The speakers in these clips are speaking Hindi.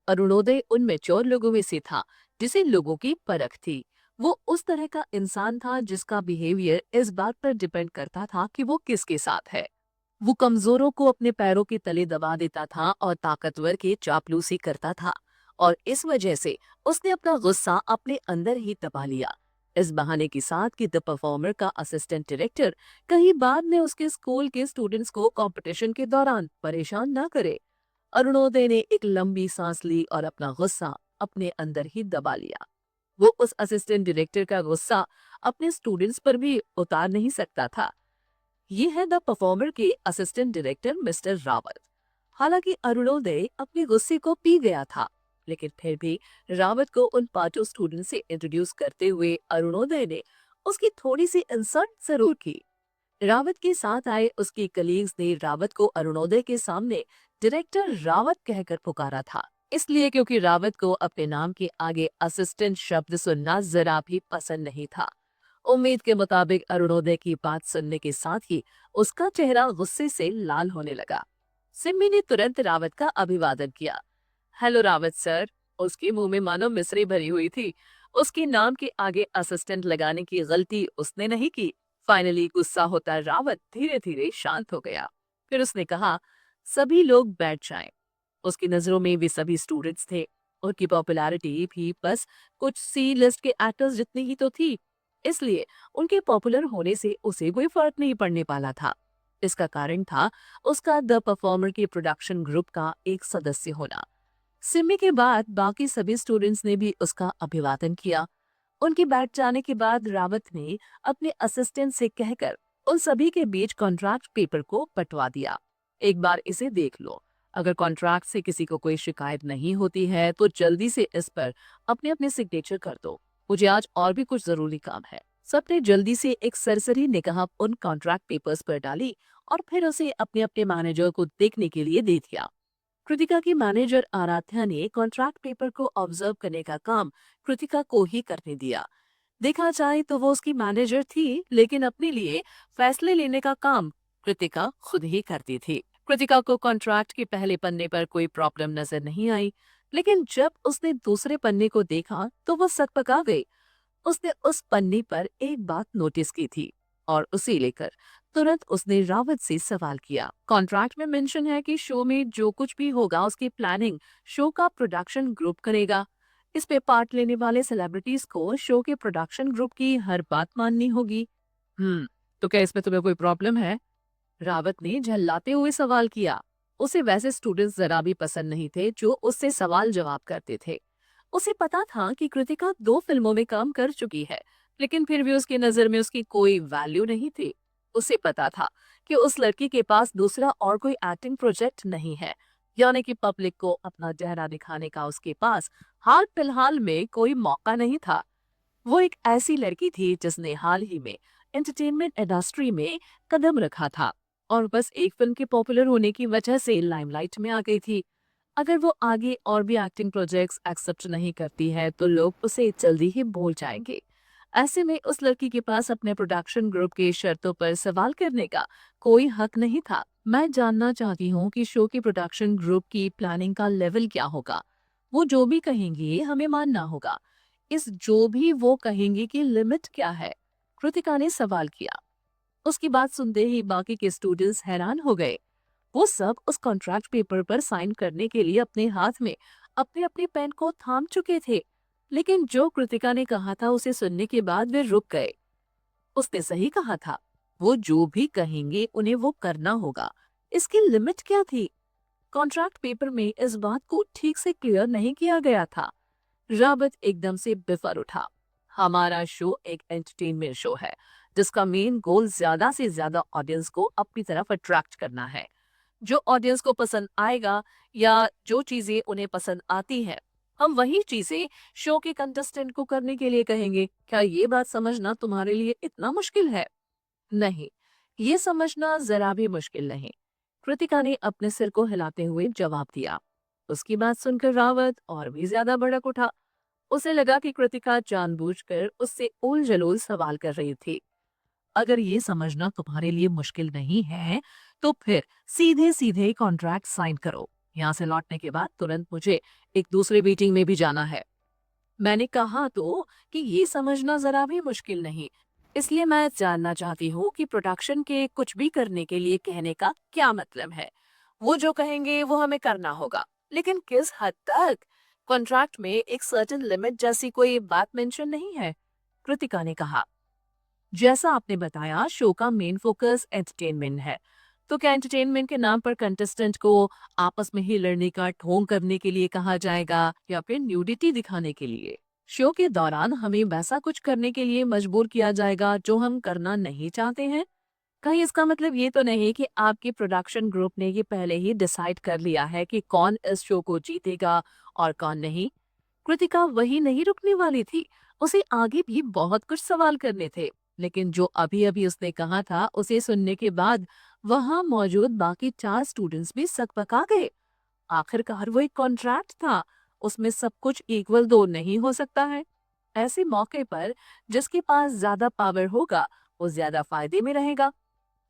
अरुणोदय उन मैच्योर लोगों में से था जिसे लोगों की परख थी। वो उस तरह का इंसान था जिसका बिहेवियर इस बात पर डिपेंड करता था कि वो किसके साथ है। वो कमजोरों को अपने पैरों के तले दबा देता था और ताकतवर की चापलूसी करता था। और इस वजह से उसने अपना गुस्सा अपने अंदर ही दबा लिया। इस बहाने के साथ कि द परफॉर्मर का असिस्टेंट डायरेक्टर कहीं बाद में उसके स्कूल के स्टूडेंट्स को कंपटीशन के दौरान परेशान ना करे, अरुणोदय ने एक लंबी सांस ली और अपना गुस्सा अपने अंदर ही दबा लिया। वो उस असिस्टेंट डायरेक्टर का गुस्सा अपने स्टूडेंट्स पर भी उतार नहीं सकता था। ये है द परफॉर्मर के असिस्टेंट डायरेक्टर मिस्टर रावत। हालांकि अरुणोदय अपने गुस्से को पी गया था, लेकिन फिर भी रावत को उन पांचों स्टूडेंट से इंट्रोड्यूस करते हुए अरुणोदय ने उसकी थोड़ी सी इंसल्ट जरूर की। रावत के साथ आए उसके कलीग्स ने रावत को अरुणोदय के सामने डायरेक्टर रावत कहकर पुकारा था, इसलिए क्योंकि रावत को अपने नाम के आगे असिस्टेंट शब्द सुनना जरा भी पसंद नहीं था। उम्मीद के मुताबिक अरुणोदय की बात सुनने के साथ ही उसका चेहरा गुस्से से लाल होने लगा। सिम्मी ने तुरंत रावत का अभिवादन किया। Hello Rawat sir. उसके मुंह में मानो मिश्री भरी हुई थी। उसके नाम के आगे असिस्टेंट लगाने की गलती उसने नहीं की। फाइनली गुस्सा होता रावत धीरे धीरे शांत हो गया। फिर उसने कहा, सभी लोग बैठ जाएं। उसकी नजरों में वे सभी स्टूडेंट्स थे। उनकी पॉपुलैरिटी भी बस कुछ सी लिस्ट के एक्टर्स जितनी ही तो थी, इसलिए उनके पॉपुलर होने से उसे कोई फर्क नहीं पड़ने वाला था। इसका कारण था उसका द परफॉर्मर के प्रोडक्शन ग्रुप का एक सदस्य होना। सिमी के बाद बाकी सभी स्टूडेंट्स ने भी उसका अभिवादन किया। उनके बैठ जाने के बाद रावत ने अपने असिस्टेंट से कहकर उन सभी के बीच कॉन्ट्रैक्ट पेपर को बंटवा दिया। एक बार इसे देख लो। अगर कॉन्ट्रैक्ट से किसी को कोई शिकायत नहीं होती है तो जल्दी से इस पर अपने अपने सिग्नेचर कर दो। मुझे आज और भी कुछ जरूरी काम है। सबने जल्दी से एक सरसरी निगाह उन कॉन्ट्रैक्ट पेपर्स पर डाली और फिर उसे अपने अपने मैनेजर को देखने के लिए दे दिया। कृतिका की मैनेजर आराध्या ने कॉन्ट्रैक्ट पेपर को ऑब्जर्व करने का काम कृतिका को ही करने दिया। देखा जाए तो वो उसकी मैनेजर थी, लेकिन अपने लिए फैसले लेने का काम कृतिका खुद ही करती थी। कृतिका को कॉन्ट्रैक्ट के पहले पन्ने पर कोई प्रॉब्लम नजर नहीं आई, लेकिन जब उसने दूसरे पन्ने को देखा तो वो सकपका गई। उसने उस पन्ने पर एक बात नोटिस की थी और उसे लेकर तुरंत उसने रावत से सवाल किया। कॉन्ट्रैक्ट में मेंशन है कि शो में जो कुछ भी होगा उसकी प्लानिंग शो का प्रोडक्शन ग्रुप करेगा। इस पे पार्ट लेने वाले सेलिब्रिटीज को शो के प्रोडक्शन ग्रुप की हर बात माननी होगी। तो क्या इसमें तुम्हें कोई प्रॉब्लम है? रावत ने झल्लाते हुए सवाल किया। उसे वैसे स्टूडेंट्स जरा भी पसंद नहीं थे जो उससे सवाल जवाब करते थे। उसे पता था कि कृतिका 2 फिल्मों में काम कर चुकी है, लेकिन फिर भी उसकी नजर में उसकी कोई वैल्यू नहीं थी। उसे पता था कि उस लड़की के पास दूसरा और कोई एक्टिंग प्रोजेक्ट नहीं है, यानी कि पब्लिक को अपना चेहरा दिखाने का उसके पास हाल फिलहाल में कोई मौका नहीं था। वो एक ऐसी लड़की थी जिसने हाल ही में एंटरटेनमेंट इंडस्ट्री में कदम रखा था और बस एक फिल्म के पॉपुलर होने की वजह से लाइमलाइट में आ गई थी। अगर वो आगे और भी एक्टिंग प्रोजेक्ट्स एक्सेप्ट नहीं करती है तो लोग उसे जल्दी ही भूल जाएंगे। ऐसे में उस लड़की के पास अपने प्रोडक्शन ग्रुप की शर्तों पर सवाल करने का कोई हक नहीं था। मैं जानना चाहती हूँ कि शो के प्रोडक्शन ग्रुप की प्लानिंग का लेवल क्या होगा। वो जो भी कहेंगे हमें मानना होगा। इस जो भी वो कहेंगे की लिमिट क्या है? कृतिका ने सवाल किया। उसकी बात सुनते ही बाकी के स्टूडेंट्स हैरान हो गए। वो सब उस कॉन्ट्रैक्ट पेपर पर साइन करने के लिए अपने हाथ में अपने अपने पेन को थाम चुके थे, लेकिन जो कृतिका ने कहा था उसे सुनने के बाद वे रुक गए। उसने सही कहा था। वो जो भी कहेंगे उन्हें वो करना होगा। इसकी लिमिट क्या थी? कॉन्ट्रैक्ट पेपर में इस बात को ठीक से क्लियर नहीं किया गया था। रावत एकदम से बिफर उठा। हमारा शो एक एंटरटेनमेंट शो है जिसका मेन गोल ज्यादा से ज्यादा ऑडियंस को अपनी तरफ अट्रैक्ट करना है। जो ऑडियंस को पसंद आएगा या जो चीजें उन्हें पसंद आती हैं, हम वही चीजें शो के कंटेस्टेंट को करने के लिए कहेंगे। क्या ये बात समझना तुम्हारे लिए इतना मुश्किल है? नहीं, ये समझना जरा भी मुश्किल नहीं। कृतिका ने अपने सिर को हिलाते हुए जवाब दिया। उसकी बात सुनकर रावत और भी ज्यादा भड़क उठा। उसे लगा कि कृतिका जानबूझकर उससे उल जलूल सवाल कर रही थी। अगर ये समझना तुम्हारे लिए मुश्किल नहीं है, तो फिर सीधे सीधे कॉन्ट्रैक्ट साइन करो। यहाँ से लौटने के बाद तुरंत मुझे एक दूसरे मीटिंग में भी जाना है। मैंने कहा तो कि ये समझना जरा भी मुश्किल नहीं, इसलिए मैं जानना चाहती हूँ कि प्रोडक्शन के कुछ भी करने के लिए कहने का क्या मतलब है। वो जो कहेंगे वो हमें करना होगा, लेकिन किस हद तक? कॉन्ट्रैक्ट में एक सर्टेन लिमिट जैसी कोई बात मेंशन नहीं है। कृतिका ने कहा, जैसा आपने बताया शो का मेन फोकस एंटरटेनमेंट है, तो क्या एंटरटेनमेंट के नाम पर कंटेस्टेंट को आपस में ही लड़ने का ढोंग करने के लिए कहा जाएगा या फिर न्यूडिटी दिखाने के लिए? शो के दौरान हमें वैसा कुछ करने के लिए मजबूर किया जाएगा जो हम करना नहीं चाहते हैं? कहीं इसका मतलब ये तो नहीं कि आपके प्रोडक्शन ग्रुप ने ये पहले ही डिसाइड कर लिया है कि कौन इस शो को जीतेगा और कौन नहीं? कृतिका वही नहीं रुकने वाली थी। उसे आगे भी बहुत कुछ सवाल करने थे, लेकिन जो अभी अभी उसने कहा था उसे सुनने के बाद वहां मौजूद बाकी 4 स्टूडेंट्स भी सकपका गए। आखिरकार वो एक कॉन्ट्रैक्ट था, उसमें सब कुछ इक्वल दो नहीं हो सकता है। ऐसे मौके पर जिसके पास ज्यादा पावर होगा वो ज्यादा फायदे में रहेगा।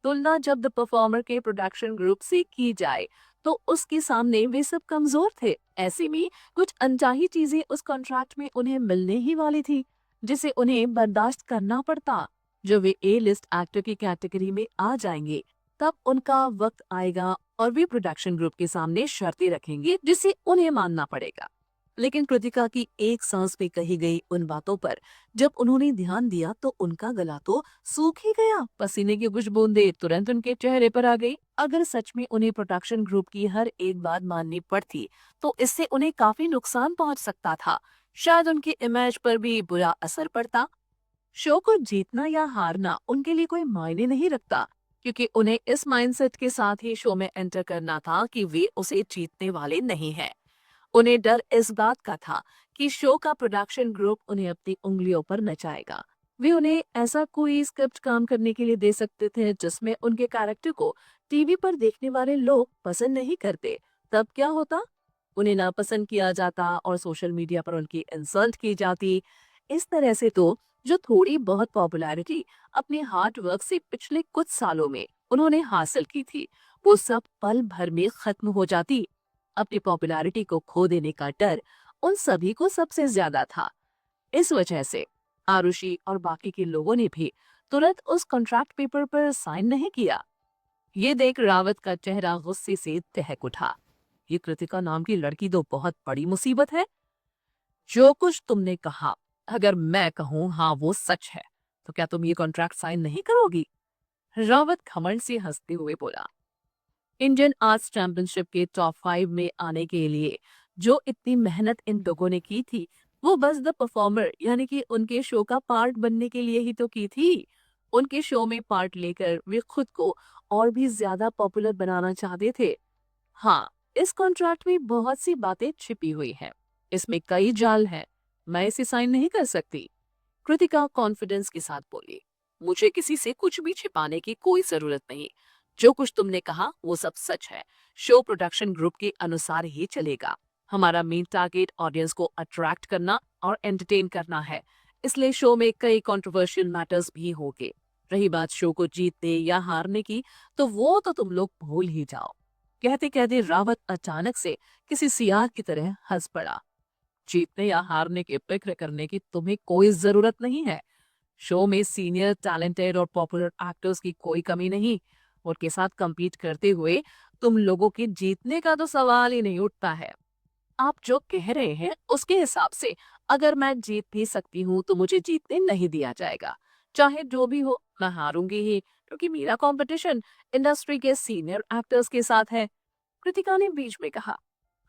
तुलना जब द परफॉर्मर के प्रोडक्शन ग्रुप से की जाए तो उसके सामने वे सब कमजोर थे। ऐसे में कुछ अनचाही चीजें उस कॉन्ट्रैक्ट में उन्हें मिलने ही वाली थी, जिसे उन्हें बर्दाश्त करना पड़ता। जब वे ए लिस्ट एक्टर की कैटेगरी में आ जाएंगे तब उनका वक्त आएगा और वे प्रोडक्शन ग्रुप के सामने शर्तें रखेंगे जिसे उन्हें मानना पड़ेगा। लेकिन कृतिका की एक सांस में कही गई उन बातों पर जब उन्होंने ध्यान दिया तो उनका गला तो सूख ही गया। पसीने की कुछ बूंदें तुरंत उनके चेहरे पर आ गई। अगर सच में उन्हें प्रोडक्शन ग्रुप की हर एक बात माननी पड़ती तो इससे उन्हें काफी नुकसान पहुंच सकता था। शायद उनकी इमेज पर भी बुरा असर पड़ता। शो को जीतना या हारना उनके लिए कोई मायने नहीं रखता, क्योंकि उन्हें इस माइंडसेट के साथ ही शो में एंटर करना था कि वे उसे जीतने वाले नहीं हैं। उन्हें डर इस बात का था कि शो का प्रोडक्शन ग्रुप उन्हें अपनी उंगलियों पर नचाएगा। वे उन्हें ऐसा कोई स्क्रिप्ट काम करने के लिए दे सकते थे जिसमें उनके कैरेक्टर को टीवी पर देखने वाले लोग पसंद नहीं करते। तब क्या होता? उन्हें नापसंद किया जाता और सोशल मीडिया पर उनकी इंसल्ट की जाती। इस तरह से तो जो थोड़ी बहुत पॉपुलैरिटी अपने हार्ड वर्क से पिछले कुछ सालों में उन्होंने हासिल की थी, वो सब पल भर में खत्म हो जाती। अपनी पॉपुलैरिटी को खो देने का डर उन सभी को सबसे ज्यादा था। इस वजह से आरुषि और बाकी के लोगों ने भी तुरंत उस कॉन्ट्रैक्ट पेपर पर साइन नहीं किया। ये देख रावत का चेहरा गुस्से से दहक उठा। ये कृतिका नाम की लड़की तो बहुत बड़ी मुसीबत है। जो कुछ तुमने कहा, अगर मैं कहूँ हाँ वो सच है, तो क्या तुम ये कॉन्ट्रैक्ट साइन नहीं करोगी? रावत घमंड से हंसते हुए बोला, इंडियन आर्ट्स चैंपियनशिप के टॉप 5 में आने के लिए जो इतनी मेहनत इन लोगों ने की थी, वो बस द परफॉर्मर यानी कि उनके शो का पार्ट बनने के लिए ही तो की थी। उनके शो में पार्ट लेकर वे खुद को और भी ज्यादा पॉपुलर बनाना चाहते थे। हाँ, इस कॉन्ट्रैक्ट में बहुत सी बातें छिपी हुई हैं। इसमें कई जाल हैं। मैं इसे साइन नहीं कर सकती। कृतिका कॉन्फिडेंस के साथ बोली, मुझे किसी से कुछ भी छिपाने की कोई जरूरत नहीं। जो कुछ तुमने कहा वो सब सच है। शो प्रोडक्शन ग्रुप के अनुसार ही चलेगा। हमारा मेन टारगेट ऑडियंस को अट्रैक्ट करना और एंटरटेन करना है, इसलिए शो में कई कंट्रोवर्शियल मैटर्स भी होंगे। रही बात शो को जीतने या हारने की, तो वो तो तुम लोग भूल ही जाओ। कहते कहते रावत अचानक से किसी सियार की तरह हंस पड़ा। जीतने या हारने की फिक्र करने की तुम्हें कोई जरूरत नहीं है। शो में सीनियर टैलेंटेड और पॉपुलर एक्टर्स की कोई कमी नहीं। उनके साथ compete करते हुए तुम लोगों के जीतने का तो सवाल ही नहीं उठता है। आप जो कह रहे हैं उसके हिसाब से अगर मैं जीत भी सकती हूँ तो मुझे जीतने नहीं दिया जाएगा। चाहे जो भी हो, मैं हारूंगी ही, क्योंकि मेरा कंपटीशन इंडस्ट्री के सीनियर एक्टर्स के साथ है। कृतिका ने बीच में कहा।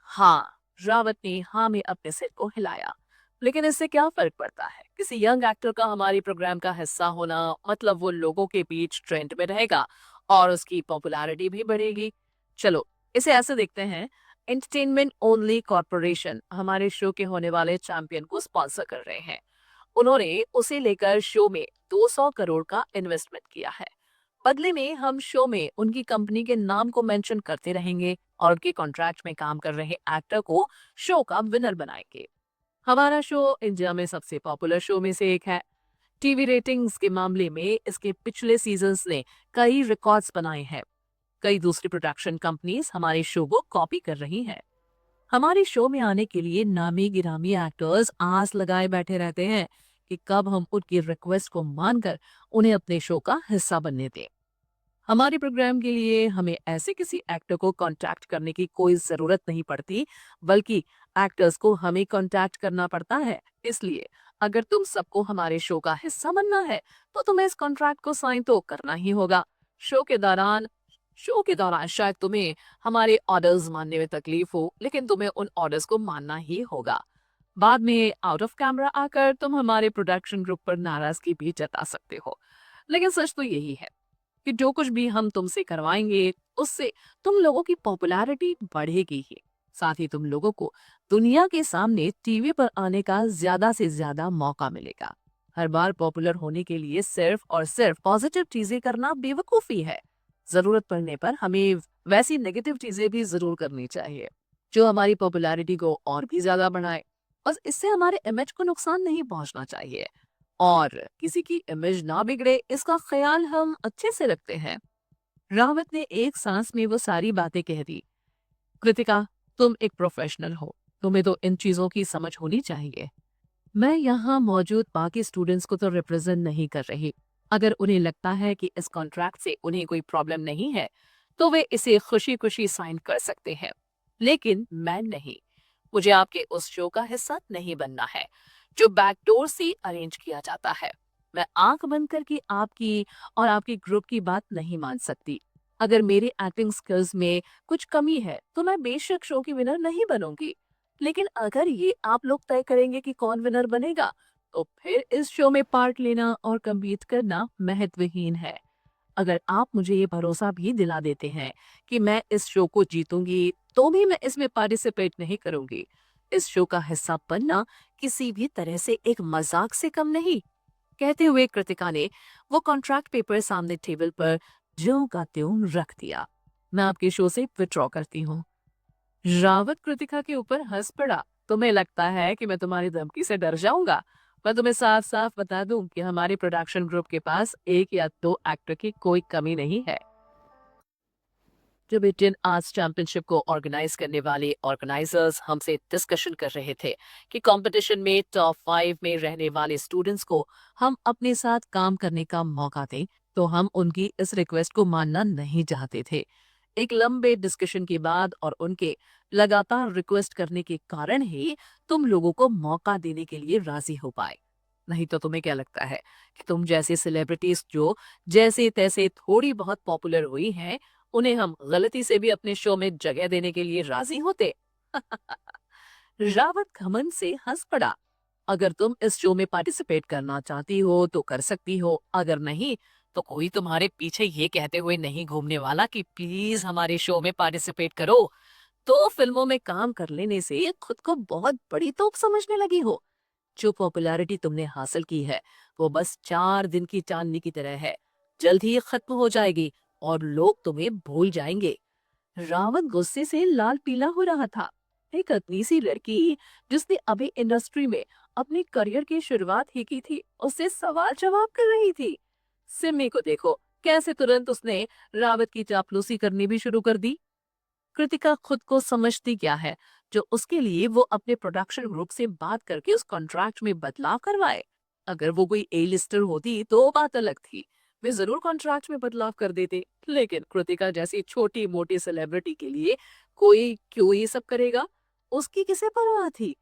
हाँ, रावत ने हाँ में अपने सिर को हिलाया। लेकिन इससे क्या फर्क पड़ता है? किसी यंग एक्टर का हमारे प्रोग्राम का हिस्सा होना मतलब वो लोगों के बीच ट्रेंड में रहेगा और उसकी पॉपुलैरिटी भी बढ़ेगी। चलो, इसे ऐसे देखते हैं, एंटरटेनमेंट ओनली कॉर्पोरेशन हमारे शो के होने वाले चैंपियन को स्पॉन्सर कर रहे हैं। उन्होंने उसे लेकर शो में 200 करोड़ का इन्वेस्टमेंट किया है। बदले में हम शो में उनकी कंपनी के नाम को मेंशन करते रहेंगे और उनके कॉन्ट्रैक्ट में काम कर रहे एक्टर को शो का विनर बनाएंगे। हमारा शो इंडिया में सबसे पॉपुलर शो में से एक है। टीवी रेटिंग्स के मामले में इसके पिछले सीजन्स ने कई रिकॉर्ड्स बनाए हैं। कई दूसरी प्रोडक्शन कंपनीज हमारे शो को कॉपी कर रही हैं। हमारे शो में आने के लिए नामी गिरामी एक्टर्स आस लगाए बैठे रहते हैं कि कब हम उनकी रिक्वेस्ट को मानकर उन्हें अपने शो का हिस्सा बनने दें। हमारे प्रोग्राम के लिए हमें ऐसे किसी एक्टर को कांटेक्ट करने की कोई जरूरत नहीं पड़ती, बल्कि एक्टर्स को हमें कांटेक्ट करना पड़ता है। इसलिए अगर तुम सबको हमारे शो का हिस्सा बनना है, तो तुम्हें इस कॉन्ट्रैक्ट को साइन तो करना ही होगा। शो के दौरान शो के दौरान शायद तुम्हें हमारे ऑर्डर्स मानने में तकलीफ हो, लेकिन तुम्हें उन ऑर्डर्स को मानना ही होगा। बाद में आउट ऑफ कैमरा आकर तुम हमारे प्रोडक्शन ग्रुप पर नाराजगी भी जता सकते हो, लेकिन सच तो यही है कि जो कुछ भी हम तुमसे करवाएंगे, उससे तुम लोगों की पॉपुलैरिटी बढ़ेगी ही। साथ ही तुम लोगों को दुनिया के सामने टीवी पर आने का ज्यादा से ज्यादा मौका मिलेगा। हर बार पॉपुलर होने के लिए सिर्फ और सिर्फ पॉजिटिव चीजें करना बेवकूफी है। जरूरत पड़ने पर हमें वैसी नेगेटिव चीजें भी जरूर करनी चाहिए जो हमारी पॉपुलैरिटी को और भी ज्यादा बढ़ाए। बस इससे हमारे इमेज को नुकसान नहीं पहुंचना चाहिए, और किसी की इमेज ना बिगड़े इसका ख्याल हम अच्छे से रखते हैं। रावत ने एक सांस में वो सारी बातें कह दी। कृतिका, तुम एक प्रोफेशनल हो, तुम्हें तो इन चीजों की समझ होनी चाहिए। मैं यहाँ मौजूद बाकी स्टूडेंट्स को तो रिप्रेजेंट नहीं कर रही। अगर उन्हें लगता है कि इस कॉन्ट्रैक्ट से उन्हें कोई प्रॉब्लम नहीं है, तो वे इसे खुशी खुशी साइन कर सकते हैं, लेकिन मैं नहीं। मुझे आपके उस शो का हिस्सा नहीं बनना है जो बैकडोर से अरेंज किया जाता है। मैं आंख बंद करके आपकी और आपके ग्रुप की बात नहीं मान सकती। अगर मेरी एक्टिंग स्किल्स में कुछ कमी है, तो मैं बेशक शो की विनर नहीं बनूंगी, लेकिन अगर ये आप लोग तय करेंगे कि कौन विनर बनेगा, तो फिर इस शो में पार्ट लेना और कम्पीट करना महत्वहीन है। अगर आप मुझे ये भरोसा भी दिला देते हैं कि मैं इस शो को जीतूंगी, तो भी मैं इसमें पार्टिसिपेट नहीं करूंगी। इस शो का हिस्सा बनना किसी भी तरह से एक मजाक से कम नहीं। कहते हुए कृतिका ने वो कॉन्ट्रैक्ट पेपर सामने टेबल पर ज्यों का त्यों रख दिया। मैं आपके शो से विड्रॉ करती हूँ। रावत कृतिका के ऊपर हंस पड़ा। तुम्हें लगता है कि मैं तुम्हारी धमकी से डर जाऊंगा? मैं तुम्हें साफ साफ बता दूं कि हमारे प्रोडक्शन ग्रुप के पास एक या दो एक्टर की कोई कमी नहीं है। जब इंडियन आर्ट्स चैंपियनशिप को ऑर्गेनाइज करने वाले ऑर्गेनाइजर्स हमसे डिस्कशन कर रहे थे कि कंपटीशन में टॉप 5 में रहने वाले स्टूडेंट्स को हम अपने साथ काम करने का मौका दें, तो हम उनकी इस रिक्वेस्ट को मानना नहीं चाहते थे। एक लंबे डिस्कशन के बाद और उनके लगातार रिक्वेस्ट करने के कारण ही तुम लोगों को मौका देने के लिए राजी हो पाए। नहीं तो तुम्हें क्या लगता है कि तुम जैसे सेलिब्रिटीज जो जैसे तैसे थोड़ी बहुत पॉपुलर हुई हैं, उन्हें हम गलती से भी अपने शो में जगह देने के लिए राजी होते? रावत घमंड से हंस पड़ा। अगर तुम इस शो में पार्टिसिपेट करना चाहती हो तो कर सकती हो, अगर नहीं तो कोई तुम्हारे पीछे ये कहते हुए नहीं घूमने वाला कि प्लीज हमारे शो में पार्टिसिपेट करो। तो फिल्मों में काम कर लेने से खुद को बहुत बड़ी तोप समझने लगी हो। जो पॉपुलैरिटी तुमने हासिल की है, वो बस 4 दिन की चांदनी की तरह है। जल्द ही ये खत्म हो जाएगी और लोग तुम्हें भूल जाएंगे। रावत गुस्से से लाल पीला हो रहा था। एक अतनी सी लड़की जिसने अभी इंडस्ट्री में अपने करियर की शुरुआत ही की थी, उससे सवाल जवाब कर रही थी। सिमी को देखो, कैसे तुरंत उसने रावत की चापलूसी करनी भी शुरू कर दी। कृतिका खुद को समझती क्या है जो उसके लिए वो अपने प्रोडक्शन ग्रुप से बात करके उस कॉन्ट्रैक्ट में बदलाव करवाए। अगर वो कोई ए लिस्टर होती तो बात अलग थी, वे जरूर कॉन्ट्रैक्ट में बदलाव कर देते, लेकिन कृतिका जैसी छोटी मोटी सेलिब्रिटी के लिए कोई क्यों ये सब करेगा? उसकी किसे परवाह थी?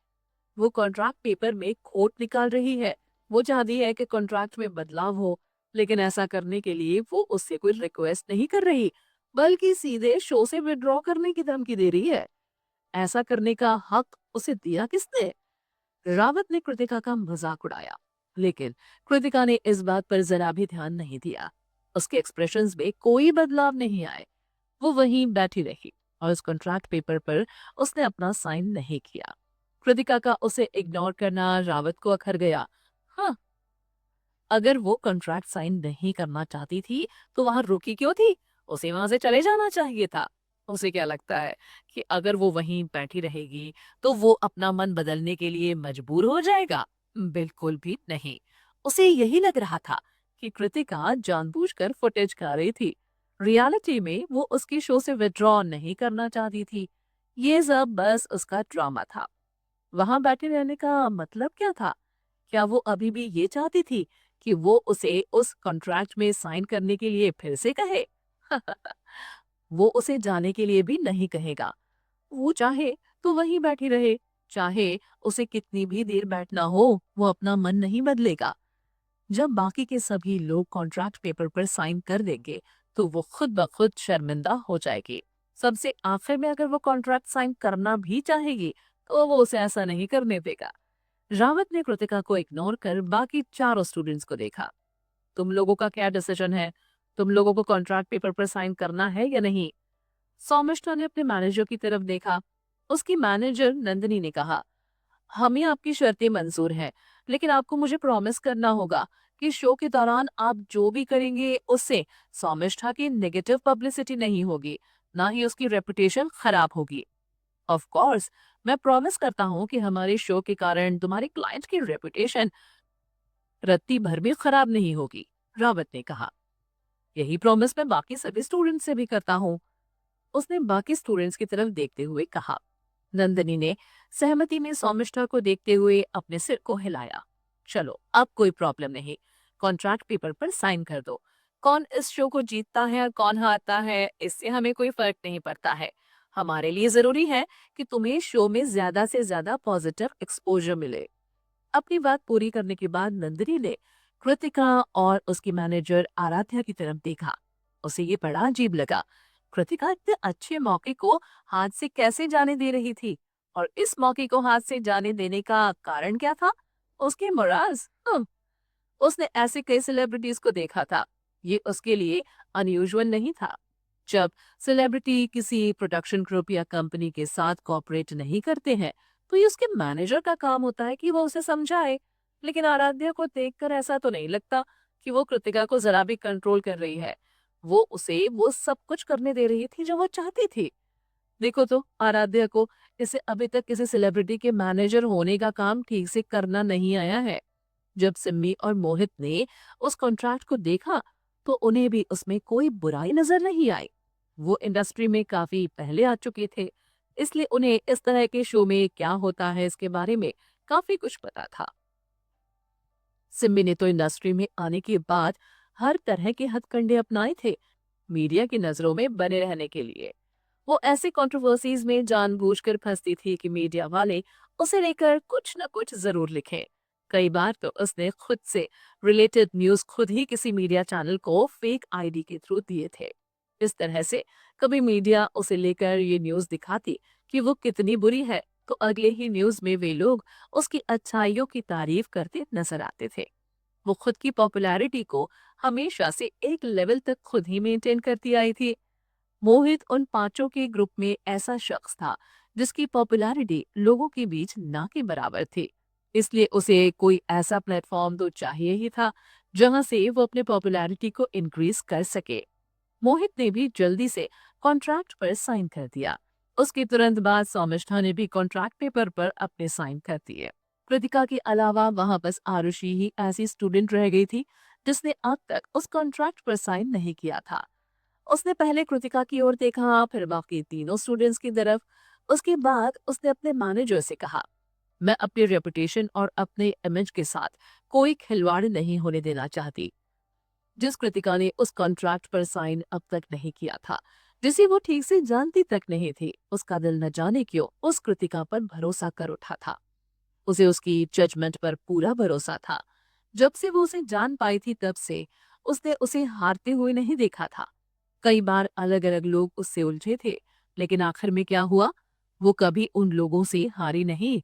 वो कॉन्ट्रैक्ट पेपर में खोट निकाल रही है। वो चाहती है कि कॉन्ट्रैक्ट में बदलाव हो, लेकिन ऐसा करने के लिए वो उससे कोई रिक्वेस्ट नहीं कर रही, बल्कि सीधे शो से विड्रॉ करने की धमकी दे रही है। ऐसा करने का हक उसे दिया किसने? रावत ने कृतिका का मजाक उड़ाया, लेकिन कृतिका ने इस बात पर जरा भी ध्यान नहीं दिया। उसके एक्सप्रेशंस में कोई बदलाव नहीं आए। वो वहीं बैठी रही और उस कॉन्ट्रैक्ट पेपर पर उसने अपना साइन नहीं किया। कृतिका का उसे इग्नोर करना रावत को अखर गया। हाँ, अगर वो कॉन्ट्रैक्ट साइन नहीं करना चाहती थी, तो वहां रुकी क्यों थी? उसे वहां से चले जाना चाहिए था। उसे क्या लगता है कि अगर वो वहीं बैठी रहेगी तो वो अपना मन बदलने के लिए मजबूर हो जाएगा? बिल्कुल भी नहीं। उसे यही लग रहा था कि कृतिका जानबूझकर फुटेज खा रही थी। रियलिटी में वो उसकी शो से विड्रॉ नहीं करना चाहती थी। ये सब बस उसका ड्रामा था। वहां बैठे रहने का मतलब क्या था? क्या वो अभी भी ये चाहती थी कि वो उसे उस कॉन्ट्रैक्ट में साइन करने के लिए फिर से कहे? वो उसे जाने के लिए भी नहीं कहेगा। वो चाहे तो वहीं बैठी रहे, चाहे उसे कितनी भी देर बैठना हो, वो अपना मन नहीं बदलेगा। जब बाकी के सभी लोग कॉन्ट्रैक्ट पेपर पर साइन कर देंगे, तो वो खुद ब खुद शर्मिंदा हो जाएगी। सबसे आखिर में अगर वो कॉन्ट्रैक्ट साइन करना भी चाहेगी, तो वो उसे ऐसा नहीं करने देगा। रावत ने कृतिका को इग्नोर कर बाकी चारों स्टूडेंट्स को देखा। तुम लोगों का क्या डिसीजन है? तुम लोगों को कॉन्ट्रैक्ट पेपर पर साइन करना है या नहीं? सौमिष्ठा ने अपने मैनेजर की तरफ देखा। उसकी मैनेजर नंदिनी ने कहा, हमें आपकी शर्तें मंजूर हैं, लेकिन आपको मुझे प्रॉमिस करना होगा कि शो के दौरान आप जो भी करेंगे उससे सौमिष्ठा की नेगेटिव पब्लिसिटी नहीं होगी, ना ही उसकी रेपुटेशन खराब होगी। ऑफ कोर्स, मैं प्रॉमिस करता हूँ कि हमारे शो के कारण तुम्हारे क्लाइंट की रेपुटेशन रत्ती भर भी खराब नहीं होगी, रावत ने कहा। यही प्रॉमिस मैं बाकी सभी स्टूडेंट्स से भी करता हूँ, उसने बाकी स्टूडेंट्स की तरफ देखते हुए कहा। नंदिनी ने सहमति में सौमिष्ठा को देखते हुए अपने सिर को हिलाया। चलो, अब कोई प्रॉब्लम नहीं, कॉन्ट्रैक्ट पेपर पर साइन कर दो। कौन इस शो को जीतता है और कौन हारता है, इससे हमें कोई फर्क नहीं पड़ता है। हमारे लिए जरूरी है कि तुम्हें शो में ज्यादा से ज्यादा पॉजिटिव एक्सपोजर मिले। अपनी बात पूरी करने के बाद नंदिनी ने कृतिका और उसकी मैनेजर आराध्या की तरफ देखा। उसे ये बड़ा अजीब लगा। कृतिका इतने अच्छे मौके को हाथ से कैसे जाने दे रही थी, और इस मौके को हाथ से जाने देने का कारण क्या था? उसके मुराज। उसने ऐसे कई सेलिब्रिटीज को देखा था। ये उसके लिए अनयूजुअल नहीं था। जब सेलिब्रिटी किसी प्रोडक्शन ग्रुप या कंपनी के साथ कॉपरेट नहीं करते हैं, तो ये उसके मैनेजर का काम होता है कि वो उसे समझाए। लेकिन आराध्या को देखकर ऐसा तो नहीं लगता कि वो कृतिका को जरा भी कंट्रोल कर रही है। वो उसे वो सब कुछ करने दे रही थी जो वो चाहती थी। देखो तो, आराध्या को इसे अभी तक किसी सेलिब्रिटी के मैनेजर होने का काम ठीक से करना नहीं आया है। जब सिम्मी और मोहित ने उस कॉन्ट्रैक्ट को देखा, तो उन्हें भी उसमें कोई बुराई नजर नहीं आई। वो इंडस्ट्री में काफी पहले आ चुके थे, इसलिए उन्हें इस तरह के शो में क्या होता है इसके बारे में काफी कुछ पता था। सिम्मी ने तो इंडस्ट्री में आने के बाद हर तरह के हथकंडे अपनाए थे, मीडिया की नजरों में बने रहने के लिए। वो ऐसी कंट्रोवर्सीज में जानबूझकर फंसती थी कि मीडिया वाले उसे लेकर कुछ न कुछ जरूर लिखें। कई बार तो उसने खुद से रिलेटेड न्यूज खुद ही किसी मीडिया चैनल को फेक आईडी के थ्रू दिए थे। इस तरह से कभी मीडिया उसे लेकर ये न्यूज दिखाती कि वो कितनी बुरी है, तो अगले ही न्यूज में वे लोग उसकी अच्छाइयों की तारीफ करते नजर आते थे। वो खुद की पॉपुलैरिटी को हमेशा से एक लेवल तक खुद ही मेंटेन करती आई थी। मोहित उन पांचों के ग्रुप में ऐसा शख्स था जिसकी पॉपुलैरिटी लोगों के बीच ना के बराबर थी। इसलिए उसे कोई ऐसा प्लेटफॉर्म तो चाहिए ही था जहां से वो अपने पॉपुलैरिटी को इंक्रीज कर सके। मोहित ने भी जल्दी से कॉन्ट्रैक्ट पर साइन कर दिया। उसके तुरंत बाद सौमिष्ठा ने भी कॉन्ट्रैक्ट पेपर पर अपने साइन कर दिए। कृतिका के अलावा वहां बस आरुषि ही ऐसी स्टूडेंट रह गई थी जिसने अब तक उस कॉन्ट्रैक्ट पर साइन नहीं किया था। उसने पहले कृतिका की ओर देखा, फिर बाकी तीनों स्टूडेंट्स की तरफ। उसके बाद उसने अपने मैनेजर से कहा, मैं अपनी रेपुटेशन और अपने इमेज के साथ कोई खिलवाड़ नहीं होने देना चाहती। जिस कृतिका ने उस कॉन्ट्रैक्ट पर साइन अब तक नहीं किया था, जिसे वो ठीक से जानती तक नहीं थी, उसका दिल न जाने क्यों उस कृतिका पर भरोसा कर उठा था। उसे उसकी जजमेंट पर पूरा भरोसा था। जब से वो उसे जान पाई थी, तब से उसने उसे हारते हुए नहीं देखा था। कई बार अलग अलग लोग उससे उलझे थे, लेकिन आखिर में क्या हुआ? वो कभी उन लोगों से हारी नहीं।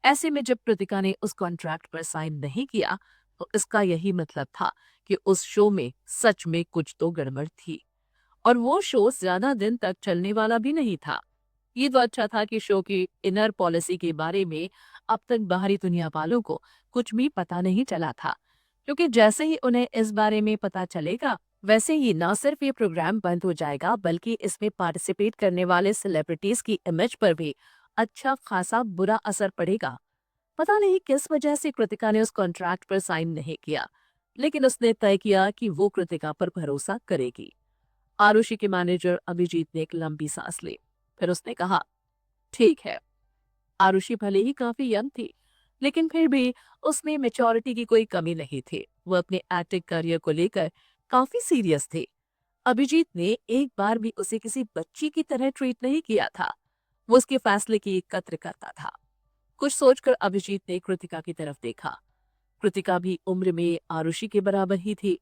ऐसे में जब कृतिका ने उस कॉन्ट्रैक्ट पर साइन नहीं किया, तो इसका यही मतलब था कि उस शो में सच में कुछ तो गड़बड़ थी, और वो शो ज्यादा दिन तक चलने वाला भी नहीं था। ये तो अच्छा था कि शो की इनर पॉलिसी के बारे में अब तक बाहरी दुनिया वालों को कुछ भी पता नहीं चला था, क्योंकि जैसे ही उन्हें इस बारे में पता चलेगा, वैसे ही ना सिर्फ ये प्रोग्राम बंद हो जाएगा, बल्कि इसमें पार्टिसिपेट करने वाले सेलिब्रिटीज की इमेज पर भी अच्छा खासा बुरा असर पड़ेगा। पता नहीं किस वजह से कृतिका ने उस कॉन्ट्रैक्ट पर साइन नहीं किया, लेकिन उसने तय किया कि वो कृतिका पर भरोसा करेगी। आरुषि के मैनेजर अभिजीत ने एक लंबी सांस ली। फिर उसने कहा, ठीक है। आरुषि भले ही काफी यंग थी, लेकिन फिर भी उसमें मेच्योरिटी की कोई कमी नहीं थी। वो अपने एक्टिंग करियर को लेकर काफी सीरियस थी। अभिजीत ने एक बार भी उसे किसी बच्ची की तरह ट्रीट नहीं किया था। वो उसके फैसले की कद्र करता था। कुछ सोचकर अभिजीत ने कृतिका की तरफ देखा। कृतिका भी उम्र में आरुषि के बराबर ही थी।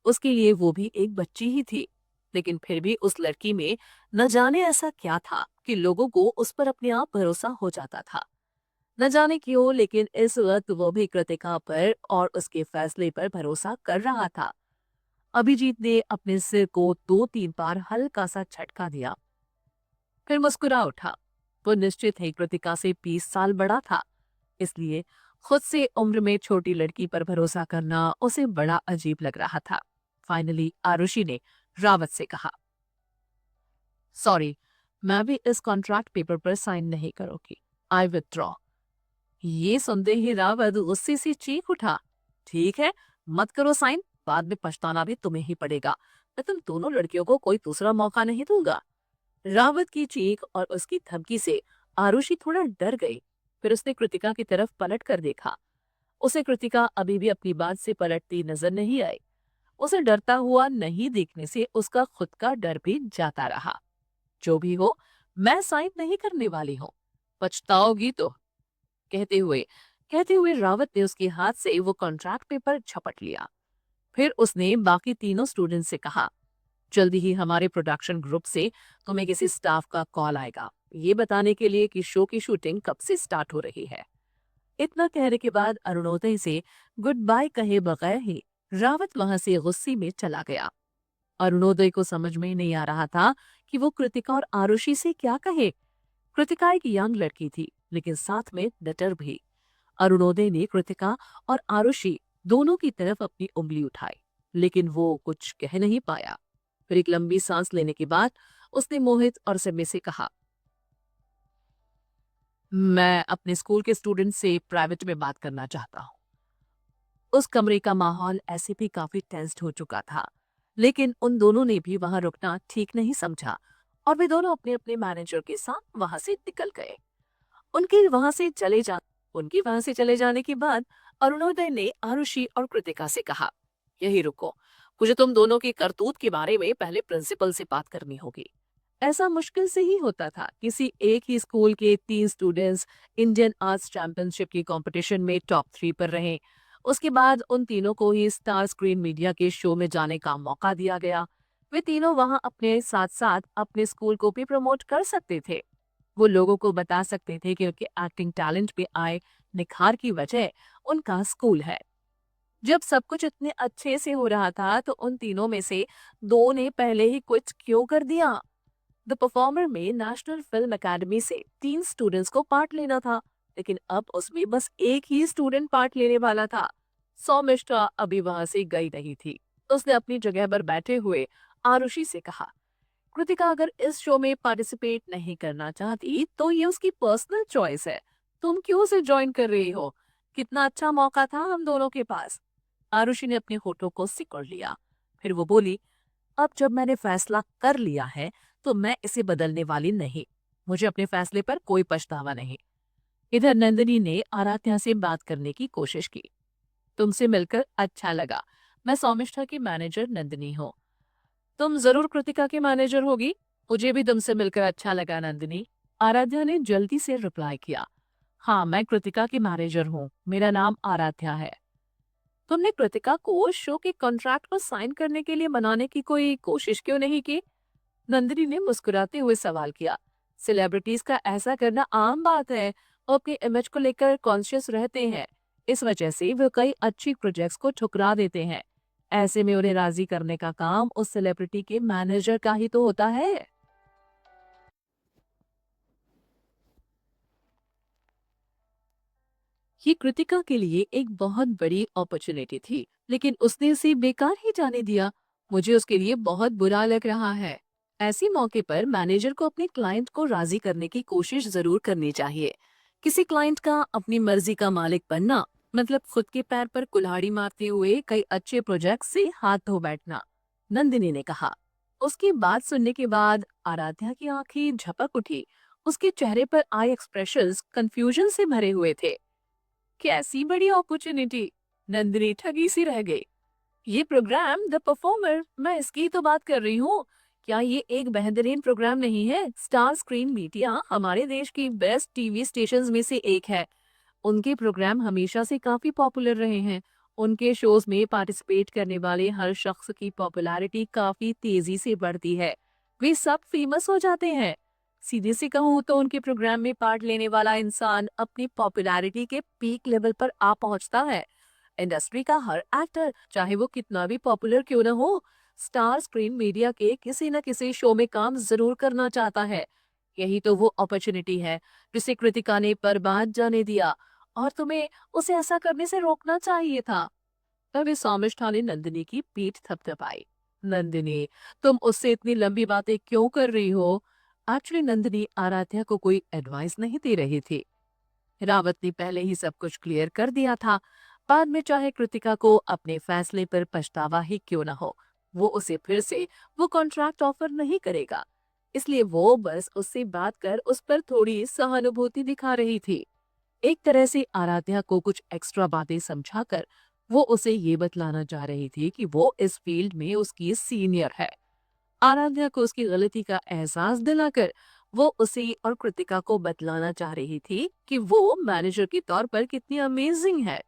उसके लिए वो भी एक बच्ची ही थी। लेकिन फिर भी उस लड़की में न जाने ऐसा क्या था कि लोगों को उस पर अपने आप भरोसा हो जाता था। न जाने क्यों, लेकिन इस वक्त वो भी कृतिका पर और उसके फैसले पर भरोसा कर रहा था। अभिजीत ने अपने सिर को 2-3 बार हल्का सा झटका दिया, फिर मुस्कुरा उठा। वो निश्चित ही कृतिका से 20 साल बड़ा था, इसलिए खुद से उम्र में छोटी लड़की पर भरोसा करना उसे बड़ा अजीब लग रहा था। फाइनली आरुषि ने रावत से कहा, सॉरी, मैं भी इस कॉन्ट्रैक्ट पेपर पर साइन नहीं करूंगी। आई विथड्रॉ। ये सुनते ही रावत गुस्से से चीख उठा, ठीक है, मत करो साइन, बाद में पछताना भी तुम्हें ही पड़ेगा। मैं तुम दोनों लड़कियों को कोई दूसरा मौका नहीं दूंगा। रावत की चीख और उसकी धमकी से आरुषि थोड़ा डर गई। फिर उसने कृतिका की तरफ पलट कर देखा। उसे कृतिका अभी भी अपनी बात से पलटती नजर नहीं आई। उसे डरता हुआ नहीं देखने से उसका खुद का डर भी जाता रहा। जो भी हो, मैं साइन नहीं करने वाली हूँ, पछताओगी तो। कहते हुए रावत ने उसके हाथ से वो कॉन्ट्रैक्ट पेपर झपट लिया। फिर उसने बाकी तीनों स्टूडेंट से कहा, जल्दी ही हमारे प्रोडक्शन ग्रुप से तुम्हें किसी स्टाफ का कॉल आएगा, ये बताने के लिए कि शो की शूटिंग कब से स्टार्ट हो रही है। इतना कहने के बाद अरुणोदय से गुड बाय कहे बगैर ही रावत वहां से गुस्से में चला गया। अरुणोदय को समझ में नहीं आ रहा था कि वो कृतिका और आरुषि से क्या कहे। कृतिका एक यंग लड़की थी, लेकिन साथ में डटर भी। अरुणोदय ने कृतिका और आरुषि दोनों की तरफ अपनी उंगली उठाई, लेकिन वो कुछ कह नहीं पाया। फिर एक लंबी सांस लेने के बाद उसने मोहित और सिमी से कहा, मैं अपने स्कूल के स्टूडेंट से प्राइवेट में बात करना चाहता हूँ। उस कमरे का माहौल ऐसे भी काफी टेंस्ड हो चुका था, लेकिन उन दोनों ने भी वहां रुकना ठीक नहीं समझा और वे दोनों अपने अपने मैनेजर के साथ वहां से निकल गए। उनके वहां से चले जा उनकी वहां से चले जाने के बाद अरुणोदय ने आरुषि और कृतिका से कहा, यही रुको, मुझे तुम दोनों की करतूत के बारे में पहले प्रिंसिपल से बात करनी होगी। ऐसा मुश्किल से ही होता था। किसी एक ही स्कूल के 3 स्टूडेंट्स इंडियन आर्ट्स चैंपियनशिप की कंपटीशन में टॉप 3 पर रहे। उसके बाद उन तीनों को ही स्टार स्क्रीन मीडिया के शो में जाने का मौका दिया गया। वे तीनों वहां अपने साथ साथ अपने स्कूल को भी प्रमोट कर सकते थे। वो लोगों को बता सकते थे कि उनके एक्टिंग टैलेंट पे आए निखार की वजह उनका स्कूल है। जब सब कुछ इतने अच्छे से हो रहा था तो उन तीनों में से 2 ने पहले ही क्विट क्यों कर दिया? द परफॉर्मर में नेशनल फिल्म एकेडमी से 3 स्टूडेंट्स को पार्ट लेना था, लेकिन अब उसमें बस एक ही स्टूडेंट पार्ट लेने वाला था। सौमिष्ठा अभी वहां से गई नहीं थी। उसने अपनी जगह पर बैठे हुए आरुषि से कहा, कृतिका अगर इस शो में पार्टिसिपेट नहीं करना चाहती तो ये उसकी पर्सनल चॉइस है। तुम क्यों उसे ज्वाइन कर रही हो? कितना अच्छा मौका था हम दोनों के पास। आरुषि ने अपने होठों को सिकुड़ लिया। फिर वो बोली, अब जब मैंने फैसला कर लिया है तो मैं इसे बदलने वाली नहीं। मुझे अपने फैसले पर कोई पछतावा नहीं। इधर नंदिनी ने आराध्या से बात करने की कोशिश की। तुमसे मिलकर अच्छा लगा। मैं सौमिष्ठा की मैनेजर नंदिनी हूँ। तुम जरूर कृतिका की मैनेजर होगी। मुझे भी तुमसे मिलकर अच्छा लगा नंदिनी। आराध्या ने जल्दी से रिप्लाई किया, हाँ, मैं कृतिका की मैनेजर हूँ। मेरा नाम आराध्या है। तुमने कृतिका को शो के कॉन्ट्रैक्ट पर साइन करने के लिए मनाने की कोई कोशिश क्यों नहीं की? नंदिनी ने मुस्कुराते हुए सवाल किया। सेलिब्रिटीज का ऐसा करना आम बात है। वो अपनी इमेज को लेकर कॉन्शियस रहते हैं। इस वजह से वो कई अच्छी प्रोजेक्ट्स को ठुकरा देते हैं। ऐसे में उन्हें राजी करने का काम उस सेलिब्रिटी के मैनेजर का ही तो होता है। ये कृतिका के लिए एक बहुत बड़ी अपॉर्चुनिटी थी, लेकिन उसने इसे बेकार ही जाने दिया। मुझे उसके लिए बहुत बुरा लग रहा है। ऐसे मौके पर मैनेजर को अपने क्लाइंट को राजी करने की कोशिश जरूर करनी चाहिए। किसी क्लाइंट का अपनी मर्जी का मालिक बनना मतलब खुद के पैर पर कुल्हाड़ी मारते हुए कई अच्छे प्रोजेक्ट से हाथ धो बैठना, नंदिनी ने कहा। उसकी बात सुनने के बाद आराध्या की आंखें झपक उठी। उसके चेहरे पर आई एक्सप्रेशंस कंफ्यूजन से भरे हुए थे। कैसी बड़ी अपॉर्चुनिटी! नंदिनी ठगी सी रह गई। ये प्रोग्राम द परफॉर्मर, मैं इसकी ही तो बात कर रही हूँ। क्या ये एक बेहतरीन प्रोग्राम नहीं है? स्टार स्क्रीन मीडिया हमारे देश की बेस्ट टीवी स्टेशंस में से एक है। उनके प्रोग्राम हमेशा से काफी पॉपुलर रहे हैं। उनके शोज में पार्टिसिपेट करने वाले हर शख्स की पॉपुलैरिटी काफी तेजी से बढ़ती है। वे सब फेमस हो जाते हैं। सीधे से कहूँ तो उनके प्रोग्राम में पार्ट लेने वाला इंसान अपनी पॉपुलैरिटी के पीक लेवल पर आ पहुंचता है। इंडस्ट्री का हर एक्टर, चाहे वो कितना भी पॉपुलर क्यों न हो, स्टार स्क्रीन मीडिया के किसी न किसी शो में काम जरूर करना चाहता है। यही तो वो अपॉर्चुनिटी है जिसे कृतिका ने बर्बाद जाने दिया, और तुम्हें उसे ऐसा करने से रोकना चाहिए था। तभी सौमिष्ठा ने नंदिनी की पीठ थपथपाई। नंदिनी, तुम उससे इतनी लंबी बातें क्यों कर रही हो? एक्चुअली नंदिनी आराध्या को कोई एडवाइस नहीं दे रही थी। रावत ने पहले ही सब कुछ क्लियर कर दिया था। बाद में चाहे कृतिका को अपने फैसले पर पछतावा ही क्यों न हो, वो उसे फिर से वो कॉन्ट्रैक्ट ऑफर नहीं करेगा। इसलिए वो बस उससे बात कर उस पर थोड़ी सहानुभूति दिखा रही थी। एक तरह से आराध्या को कुछ एक्स्ट्रा बातें समझाकर वो उसे ये बतलाना चाह रही थी कि वो इस फील्ड में उसकी सीनियर है। आराध्या को उसकी गलती का एहसास दिलाकर वो उसे और कृतिका को बतलाना चाह रही थी कि वो मैनेजर के तौर पर कितनी अमेजिंग है।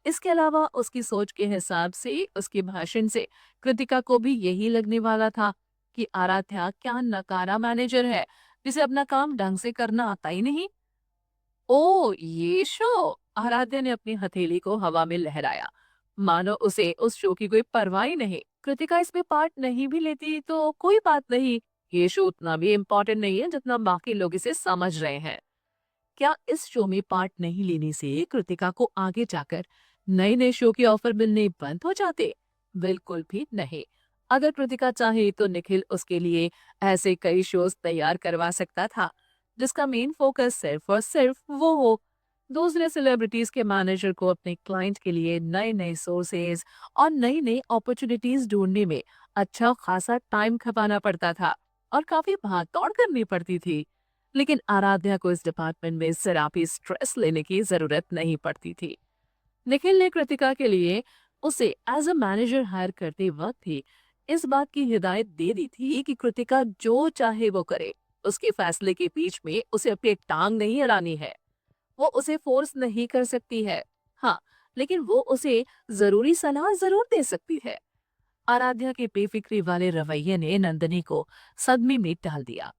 इसके अलावा उसकी सोच के हिसाब से, उसके भाषण से कृतिका को भी यही लगने वाला था कि आराध्या क्या नकारा मैनेजर है जिसे अपना काम ढंग से करना आता ही नहीं। ओ ये शो! आराध्या ने अपनी हथेली को हवा में लहराया, मानो उसे उस शो की कोई परवाह ही नहीं। कृतिका इसमें पार्ट नहीं भी लेती तो कोई बात नहीं, ये शो उतना भी इम्पोर्टेंट नहीं है जितना बाकी लोग इसे समझ रहे हैं। क्या इस शो में पार्ट नहीं लेने से कृतिका को आगे जाकर नए नए शो के ऑफर मिलने बंद हो जाते? बिल्कुल भी नहीं। अगर कृतिका चाहे तो निखिल उसके लिए ऐसे कई शोज तैयार करवा सकता था जिसका मेन फोकस सिर्फ और सिर्फ वो हो। दूसरे सेलिब्रिटीज के मैनेजर को अपने क्लाइंट के लिए नए नए सोर्सेज और नई नई अपॉर्चुनिटीज ढूंढने में अच्छा खासा टाइम खपाना पड़ता था और काफी भाग दौड़ करनी पड़ती थी। लेकिन आराध्या को इस डिपार्टमेंट में जरा भी स्ट्रेस लेने की जरूरत नहीं पड़ती थी। निखिल ने कृतिका के लिए उसे एज अ मैनेजर हायर करते वक्त ही इस बात की हिदायत दे दी थी कि कृतिका जो चाहे वो करे, उसके फैसले के बीच में उसे अपनी टांग नहीं अड़ानी है। वो उसे फोर्स नहीं कर सकती है, हाँ, लेकिन वो उसे जरूरी सलाह जरूर दे सकती है। आराध्या के बेफिक्री वाले रवैये ने नंदिनी को सदमे में डाल दिया।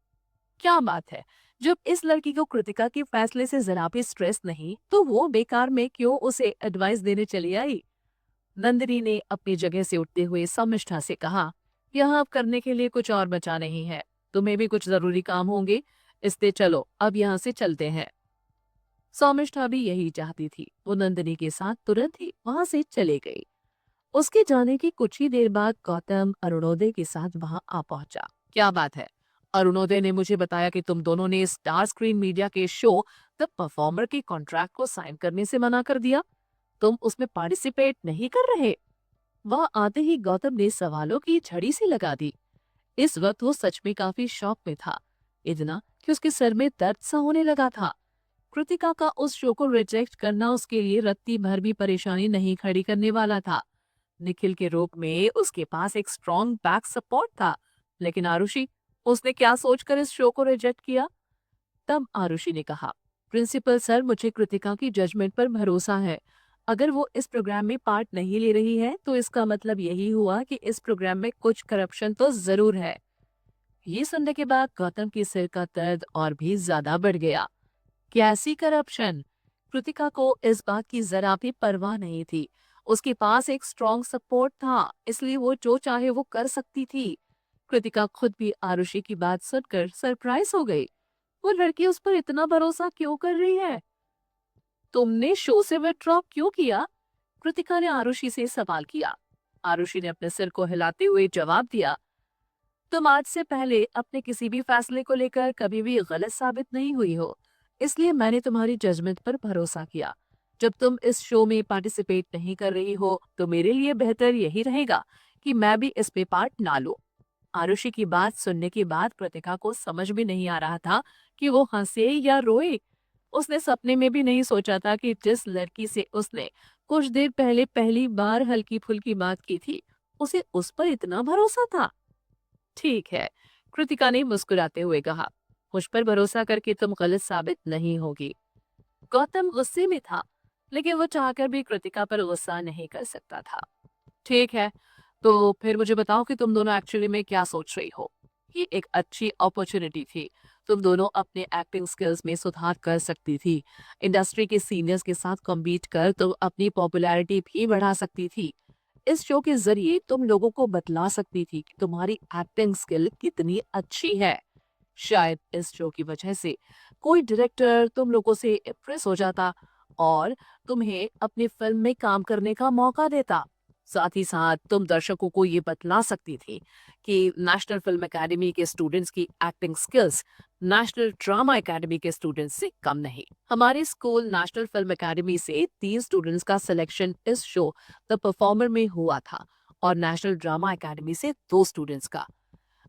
क्या बात है, जब इस लड़की को कृतिका के फैसले से जरा भी स्ट्रेस नहीं तो वो बेकार में क्यों उसे एडवाइस देने चली आई? नंदिनी ने अपनी जगह से उठते हुए समिष्ठा से कहा, यहाँ अब करने के लिए कुछ और बचा नहीं है। तुम्हें भी कुछ जरूरी काम होंगे, इसलिए चलो अब यहाँ से चलते हैं। सौमिष्ठा भी यही चाहती थी। वो नंदिनी के साथ तुरंत ही वहां से चले गई। उसके जाने की कुछ ही देर बाद गौतम अरुणोदय के साथ वहां आ पहुंचा। क्या बात है? अरुणोदय ने मुझे बताया कि तुम दोनों ने स्टार स्क्रीन मीडिया के शो द परफॉर्मर के कॉन्ट्रैक्ट को साइन करने से मना कर दिया। तुम उसमें पार्टिसिपेट नहीं कर रहे? वह आते ही गौतम ने सवालों की झड़ी सी लगा दी। इस वक्त वो सच में काफी शॉक में था, इतना कि उसके सर में दर्द सा होने लगा था। कृतिका का उस शो को रिजेक्ट करना उसके लिए रत्ती भर भी परेशानी नहीं खड़ी करने वाला था। निखिल के रूप में उसके पास एक स्ट्रॉन्ग बैक सपोर्ट था। लेकिन आरुषि, उसने क्या सोचकर इस शो को रिजेक्ट किया? तब आरुषि ने कहा, प्रिंसिपल सर, मुझे कृतिका की जजमेंट पर भरोसा है। अगर वो इस प्रोग्राम में पार्ट नहीं ले रही है तो इसका मतलब यही हुआ कि इस प्रोग्राम में कुछ करप्शन तो जरूर है। ये सुनने के बाद गौतम के सिर का दर्द और भी ज्यादा बढ़ गया। कैसी करप्शन? कृतिका को इस बात की जरा भी परवाह नहीं थी। उसके पास एक स्ट्रॉन्ग सपोर्ट था, इसलिए वो जो चाहे वो कर सकती थी। कृतिका खुद भी आरुषि की बात सुनकर सरप्राइज हो गई। वो लड़की उस पर इतना भरोसा क्यों कर रही है? तुमने शो से विथड्रॉ क्यों किया? कृतिका ने आरुषि से सवाल किया। आरुषि ने अपने सिर को हिलाते हुए जवाब दिया, तुम आज से पहले अपने किसी भी फैसले को लेकर कभी भी गलत साबित नहीं हुई हो, इसलिए मैंने तुम्हारी जजमेंट पर भरोसा किया। जब तुम इस शो में पार्टिसिपेट नहीं कर रही हो तो मेरे लिए बेहतर यही रहेगा कि मैं भी इस पे पार्ट ना लूं। आरुषि की बात सुनने के बाद कृतिका को समझ भी नहीं आ रहा था कि वो हंसे या रोए। उसने सपने में भी नहीं सोचा था कि जिस लड़की से उसने कुछ देर पहले पहली बार हल्की फुल्की बात की थी, उसे उस पर इतना भरोसा था। ठीक है, कृतिका ने मुस्कुराते हुए कहा, मुझ पर भरोसा करके तुम गलत साबित नहीं होगी। गौतम गुस्से में था, लेकिन वो चाहकर भी कृतिका पर गुस्सा नहीं कर सकता था। ठीक है, तो फिर मुझे बताओ कि तुम दोनों एक्चुअली में क्या सोच रही हो। ये एक अच्छी अपॉर्चुनिटी थी। तुम दोनों अपने एक्टिंग स्किल्स में सुधार कर सकती थी। इंडस्ट्री के सीनियर्स के साथ कम्पीट कर तुम अपनी पॉपुलैरिटी भी बढ़ा सकती थी। इस शो के जरिए तुम लोगों को बतला सकती थी कि तुम्हारी एक्टिंग स्किल कितनी अच्छी है। शायद इस शो की वजह से कोई डायरेक्टर तुम लोगों से इम्प्रेस हो जाता और तुम्हें अपनी फिल्म में काम करने का मौका देता। साथ ही साथ तुम दर्शकों को ये बतला सकती थी कि नेशनल फिल्म एकेडमी के स्टूडेंट्स की acting skills national drama academy के स्टूडेंट्स से कम नहीं। हमारे स्कूल नेशनल फिल्म एकेडमी से 3 स्टूडेंट्स का सिलेक्शन इस शो द परफॉर्मर में हुआ था और नेशनल ड्रामा एकेडमी से 2 स्टूडेंट्स का।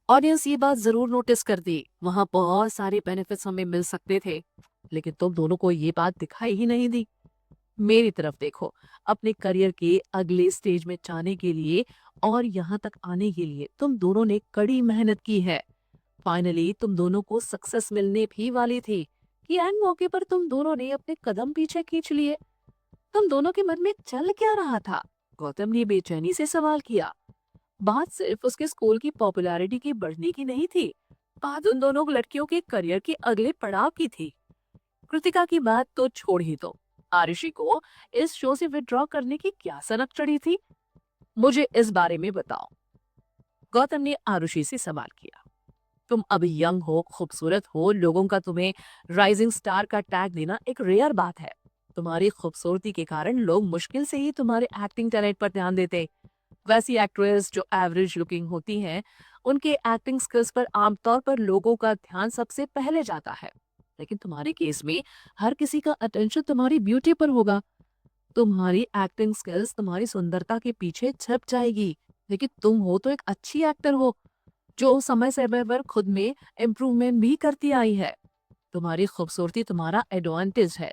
ऑडियंस ये बात जरूर नोटिस कर दी, वहां बहुत सारे बेनिफिट्स हमें मिल सकते थे, लेकिन तुम दोनों को ये बात दिखाई ही नहीं दी। मेरी तरफ देखो, अपने करियर के अगले स्टेज में जाने के लिए और यहाँ तक आने के लिए तुम दोनों ने कड़ी मेहनत की है। फाइनली तुम दोनों को सक्सेस मिलने भी वाली थी कि एंड मौके पर तुम दोनों ने अपने कदम पीछे खींच लिए। तुम दोनों के मन में चल क्या रहा था? गौतम ने बेचैनी से सवाल किया। बात सिर्फ उसके स्कूल की पॉपुलैरिटी की बढ़ने की नहीं थी, बात उन दोनों लड़कियों के करियर के अगले पड़ाव की थी। कृतिका की बात तो छोड़ ही दो, आरुषि को इस शो से विड्रॉ करने की क्या सनक चढ़ी थी? मुझे इस बारे में बताओ। गौतम ने आरुषि से सवाल किया। तुम अभी यंग हो, खूबसूरत हो, लोगों का तुम्हें राइजिंग स्टार का टैग देना एक रेयर बात है। तुम्हारी खूबसूरती के कारण लोग मुश्किल से ही तुम्हारे एक्टिंग टैलेंट पर ध्यान देते। वैसी एक्ट्रेस जो एवरेज लुकिंग होती हैं, उनके एक्टिंग स्किल्स पर आमतौर पर लोगों का ध्यान सबसे पहले जाता है। लेकिन तुम्हारे केस में हर किसी का अटेंशन तुम्हारी ब्यूटी पर होगा। तुम्हारी एक्टिंग स्किल्स तुम्हारी सुंदरता के पीछे छप जाएगी, लेकिन तुम हो तो एक अच्छी एक्टर हो जो समय समय पर खुद में इम्प्रूवमेंट भी करती आई है। तुम्हारी खूबसूरती तुम्हारा एडवांटेज है,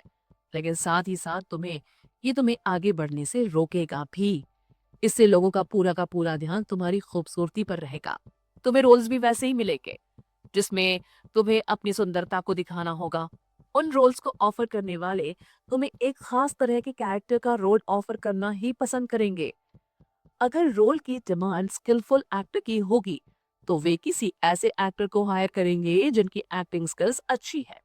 लेकिन साथ ही साथ तुम्हें आगे बढ़ने से रोकेगा भी। इससे लोगों का पूरा ध्यान तुम्हारी खूबसूरती पर रहेगा। तुम्हें रोल्स भी वैसे ही मिलेंगे जिसमें तुम्हें अपनी सुंदरता को दिखाना होगा। उन रोल्स को ऑफर करने वाले तुम्हें एक खास तरह के कैरेक्टर का रोल ऑफर करना ही पसंद करेंगे। अगर रोल की डिमांड स्किलफुल एक्टर की होगी, तो वे किसी ऐसे एक्टर को हायर करेंगे जिनकी एक्टिंग स्किल्स अच्छी है।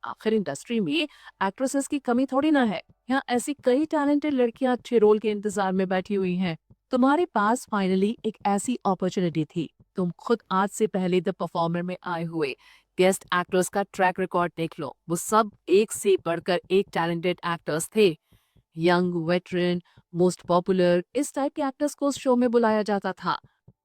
आखिर इंडस्ट्री में एक्ट्रेसेस की कमी थोड़ी ना है। यहाँ ऐसी कई टैलेंटेड लड़कियां अच्छे रोल के इंतजार में बैठी हुई हैं। तुम्हारे पास फाइनली एक ऐसी अपॉर्चुनिटी थी। तुम खुद आज से पहले द परफॉर्मर में आए हुए गेस्ट एक्टर्स का ट्रैक रिकॉर्ड देख लो। वो सब एक से बढ़कर एक टैलेंटेड एक्टर्स थे। यंग, वेटरन, मोस्ट पॉपुलर, इस टाइप के एक्टर्स को उस शो में बुलाया जाता था।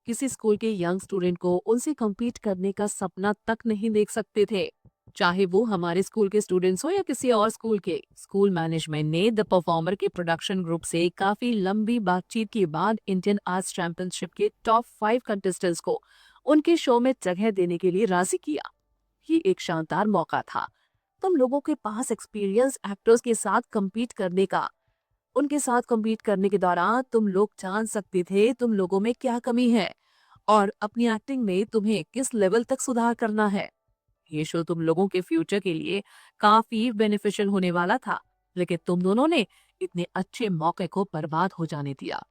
किसी स्कूल के यंग स्टूडेंट को उनसे compete करने का सपना तक नहीं देख सकते थे, चाहे वो हमारे स्कूल के स्टूडेंट्स हो या किसी और स्कूल के। स्कूल मैनेजमेंट ने द परफॉर्मर के प्रोडक्शन ग्रुप से काफी लंबी बातचीत के बाद इंडियन आर्ट्स चैंपियनशिप के टॉप 5 कंटेस्टेंट्स को उनके शो में जगह देने के लिए राजी किया। ये एक शानदार मौका था। तुम लोगों के पास एक्सपीरियंस एक्टर्स के साथ compete करने का। उनके साथ compete करने के दौरान तुम लोग जान सकते थे तुम लोगों में क्या कमी है और अपनी एक्टिंग में तुम्हें किस लेवल तक सुधार करना है। ये शो तुम लोगों के फ्यूचर के लिए काफी बेनिफिशियल होने वाला था, लेकिन तुम दोनों ने इतने अच्छे मौके को बर्बाद हो जाने दिया।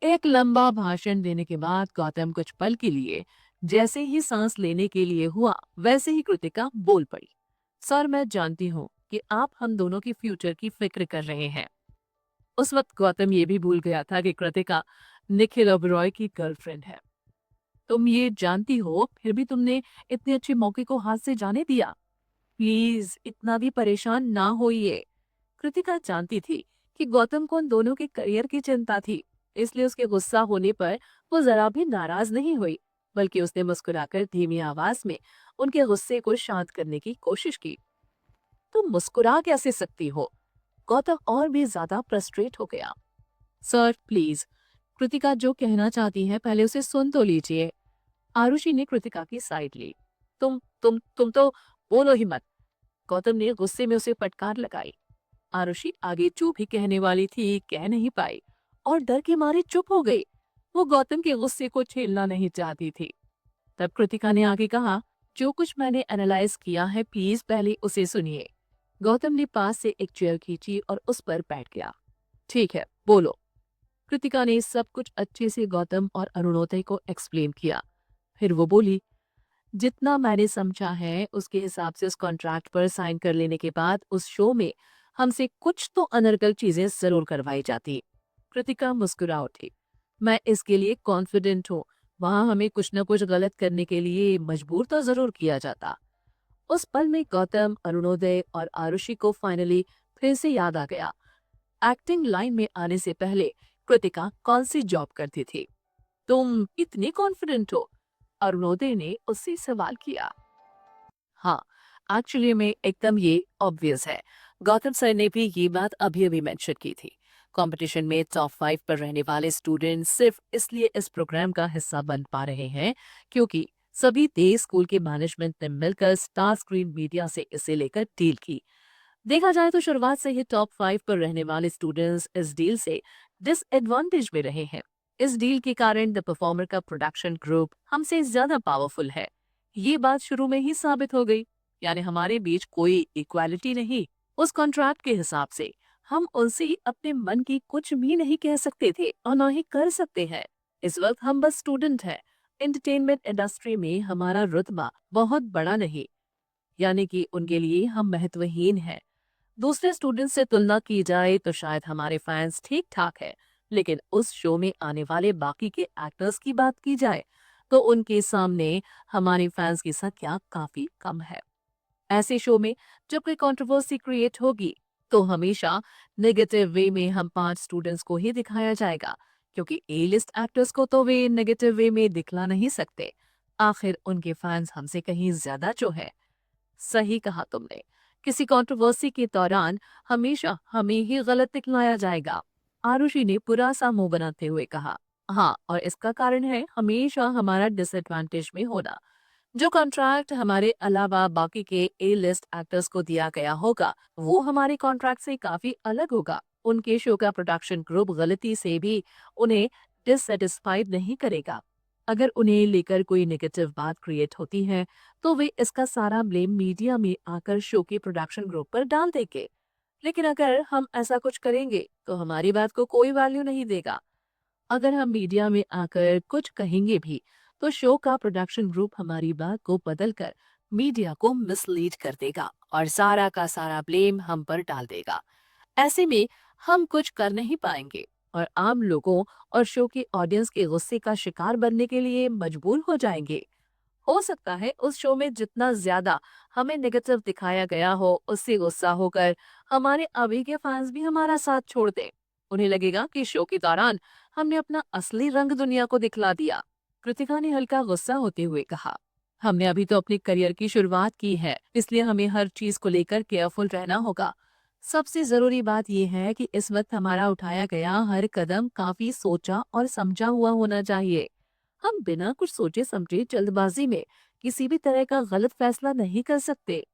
एक लंबा भाषण देने के बाद गौतम कुछ पल के लिए जैसे ही सांस लेने के लिए हुआ, वैसे ही कृतिका बोल पड़ी। सर, मैं जानती हूँ कि आप हम दोनों की फ्यूचर की फिक्र कर रहे हैं। उस वक्त गौतम ये भी भूल गया था कि कृतिका निखिल ओबेरॉय की गर्लफ्रेंड है। तुम ये जानती हो, फिर भी तुमने इतने अच्छे मौके को हाथ से जाने दिया। प्लीज इतना भी परेशान ना होइए। कृतिका जानती थी कि गौतम को उन दोनों के करियर की चिंता थी, इसलिए उसके गुस्सा होने पर वो जरा भी नाराज नहीं हुई, बल्कि उसने मुस्कुराकर धीमी आवाज में उनके गुस्से को शांत करने की कोशिश की। तुम मुस्कुरा कैसे सकती हो? गौतम और भी ज्यादा फ्रस्ट्रेट हो गया। सर प्लीज, कृतिका जो कहना चाहती है पहले उसे सुन तो लीजिए। आरुषि ने कृतिका की साइड ली। तुम तो बोलो ही मत। गौतम ने गुस्से में उसे फटकार लगाई। आरुषि आगे जो भी कहने वाली थी कह नहीं पाई और डर के मारे चुप हो गई। वो गौतम के गुस्से को झेलना नहीं चाहती थी। तब कृतिका ने आगे कहा, जो कुछ मैंने एनालाइज किया है प्लीज पहले उसे सुनिए। गौतम ने पास से एक चेयर खींची और उस पर बैठ गया। ठीक है, बोलो। कृतिका ने सब कुछ अच्छे से गौतम और अरुणोदय को एक्सप्लेन किया। फिर वो बोली, जितना मैंने समझा है उसके हिसाब से उस कॉन्ट्रैक्ट पर साइन कर लेने के बाद उस शो में हमसे कुछ तो अनर्गल चीजें जरूर करवाई जाती। कृतिका मुस्कुरा उठी। मैं इसके लिए कॉन्फिडेंट हूँ। वहां हमें कुछ न कुछ गलत करने के लिए मजबूर तो जरूर किया जाता। उस पल में गौतम, अरुणोदय और आरुषि को फाइनली फिर से याद आ गया, एक्टिंग लाइन में आने से पहले कृतिका कौन सी जॉब करती थी। तुम इतनी कॉन्फिडेंट हो? अरुणोदय ने उससे सवाल किया। हाँ, एक्चुअली में एकदम ये ऑब्वियस है। गौतम सर ने भी ये बात अभी अभी मेंशन की थी। कंपटीशन में टॉप 5 पर रहने वाले स्टूडेंट सिर्फ इसलिए इस प्रोग्राम का हिस्सा बन पा रहे हैं क्योंकि सभी तेज स्कूल के मैनेजमेंट ने मिलकर स्टार स्क्रीन मीडिया से इसे लेकर डील की। देखा जाए तो शुरुआत से ही टॉप 5 पर रहने वाले स्टूडेंट्स इस डील से डिसएडवांटेज में रहे हैं। इस डील के कारण द परफॉर्मर का प्रोडक्शन ग्रुप हमसे ज्यादा पावरफुल है। ये बात शुरू में ही साबित हो गई। यानी हमारे बीच कोई इक्वालिटी नहीं। उस कॉन्ट्रैक्ट के हिसाब से हम उनसे अपने मन की कुछ भी नहीं कह सकते थे और ना ही कर सकते हैं। इस वक्त हम बस स्टूडेंट हैं। एंटरटेनमेंट इंडस्ट्री में हमारा रुतबा बहुत बड़ा नहीं, यानी कि उनके लिए हम महत्वहीन हैं। दूसरे स्टूडेंट्स से तुलना की जाए तो शायद हमारे फैंस ठीक ठाक है, लेकिन उस शो में आने वाले बाकी के एक्टर्स की बात की जाए तो उनके सामने हमारे फैंस की संख्या काफी कम है। ऐसे शो में जब कोई कंट्रोवर्सी क्रिएट होगी तो हमेशा नेगेटिव वे में हम 5 स्टूडेंट्स को ही दिखाया जाएगा, क्योंकि ए लिस्ट एक्टर्स को तो वे नेगेटिव वे में दिखला नहीं सकते। आखिर उनके फैंस हमसे कहीं ज्यादा जो है। सही कहा तुमने। किसी कंट्रोवर्सी के दौरान हमेशा हमें ही गलत दिखलाया जाएगा। आरुषि ने बुरा सा मुंह बनाते हुए कहा। हाँ, और इसका कारण है हमेशा हमारा डिसएडवांटेज में होना। जो कॉन्ट्रैक्ट हमारे अलावा बाकी के ए लिस्ट एक्टर्स को दिया गया होगा वो हमारे कॉन्ट्रैक्ट से काफी अलग होगा। उनके शो का प्रोडक्शन ग्रुप गलती से भी उन्हें डिससेटिस्फाइड नहीं करेगा। अगर उन्हें लेकर कोई नेगेटिव बात क्रिएट होती है तो वे इसका सारा ब्लेम मीडिया में आकर शो के प्रोडक्शन ग्रुप पर डाल देंगे। लेकिन अगर हम ऐसा कुछ करेंगे तो हमारी बात को कोई वैल्यू नहीं देगा। अगर हम मीडिया में आकर कुछ कहेंगे भी तो शो का प्रोडक्शन ग्रुप हमारी बात को बदलकर मीडिया को मिसलीड कर देगा और सारा का सारा ब्लेम हम पर डाल देगा। ऐसे में हम कुछ कर नहीं पाएंगे और आम लोगों और शो के ऑडियंस के गुस्से का शिकार बनने के लिए मजबूर हो जाएंगे। हो सकता है उस शो में जितना ज्यादा हमें नेगेटिव दिखाया गया हो उससे गुस्सा होकर हमारे अभी के फैंस भी हमारा साथ छोड़ दें। उन्हें लगेगा कि शो के दौरान हमने अपना असली रंग दुनिया को दिखला दिया। कृतिका ने हल्का गुस्सा होते हुए कहा, हमने अभी तो अपने करियर की शुरुआत की है, इसलिए हमें हर चीज को लेकर केयरफुल रहना होगा। सबसे जरूरी बात यह है कि इस वक्त हमारा उठाया गया हर कदम काफी सोचा और समझा हुआ होना चाहिए। हम बिना कुछ सोचे समझे जल्दबाजी में किसी भी तरह का गलत फैसला नहीं कर सकते।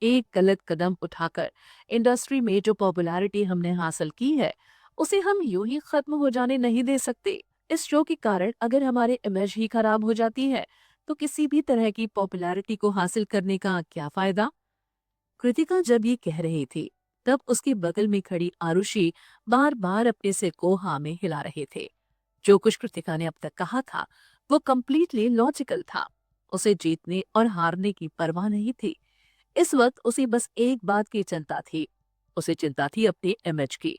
एक गलत कदम उठाकर इंडस्ट्री में जो पॉपुलैरिटी हमने हासिल की है उसे हम यूं ही खत्म हो जाने नहीं दे सकते। इस शो के कारण अगर हमारे इमेज ही खराब हो जाती है तो किसी भी तरह की पॉपुलैरिटी को हासिल करने का क्या फायदा। कृतिका जब ये कह रही थी तब उसके बगल में खड़ी आरुषि बार बार अपने सिर को हाँ में हिला रहे थे। जो कुछ कृतिका ने अब तक कहा था वो कम्प्लीटली लॉजिकल था। उसे जीतने और हारने की परवाह नहीं थी। इस वक्त उसे बस एक बात की चिंता थी। उसे चिंता थी अपने इमेज की।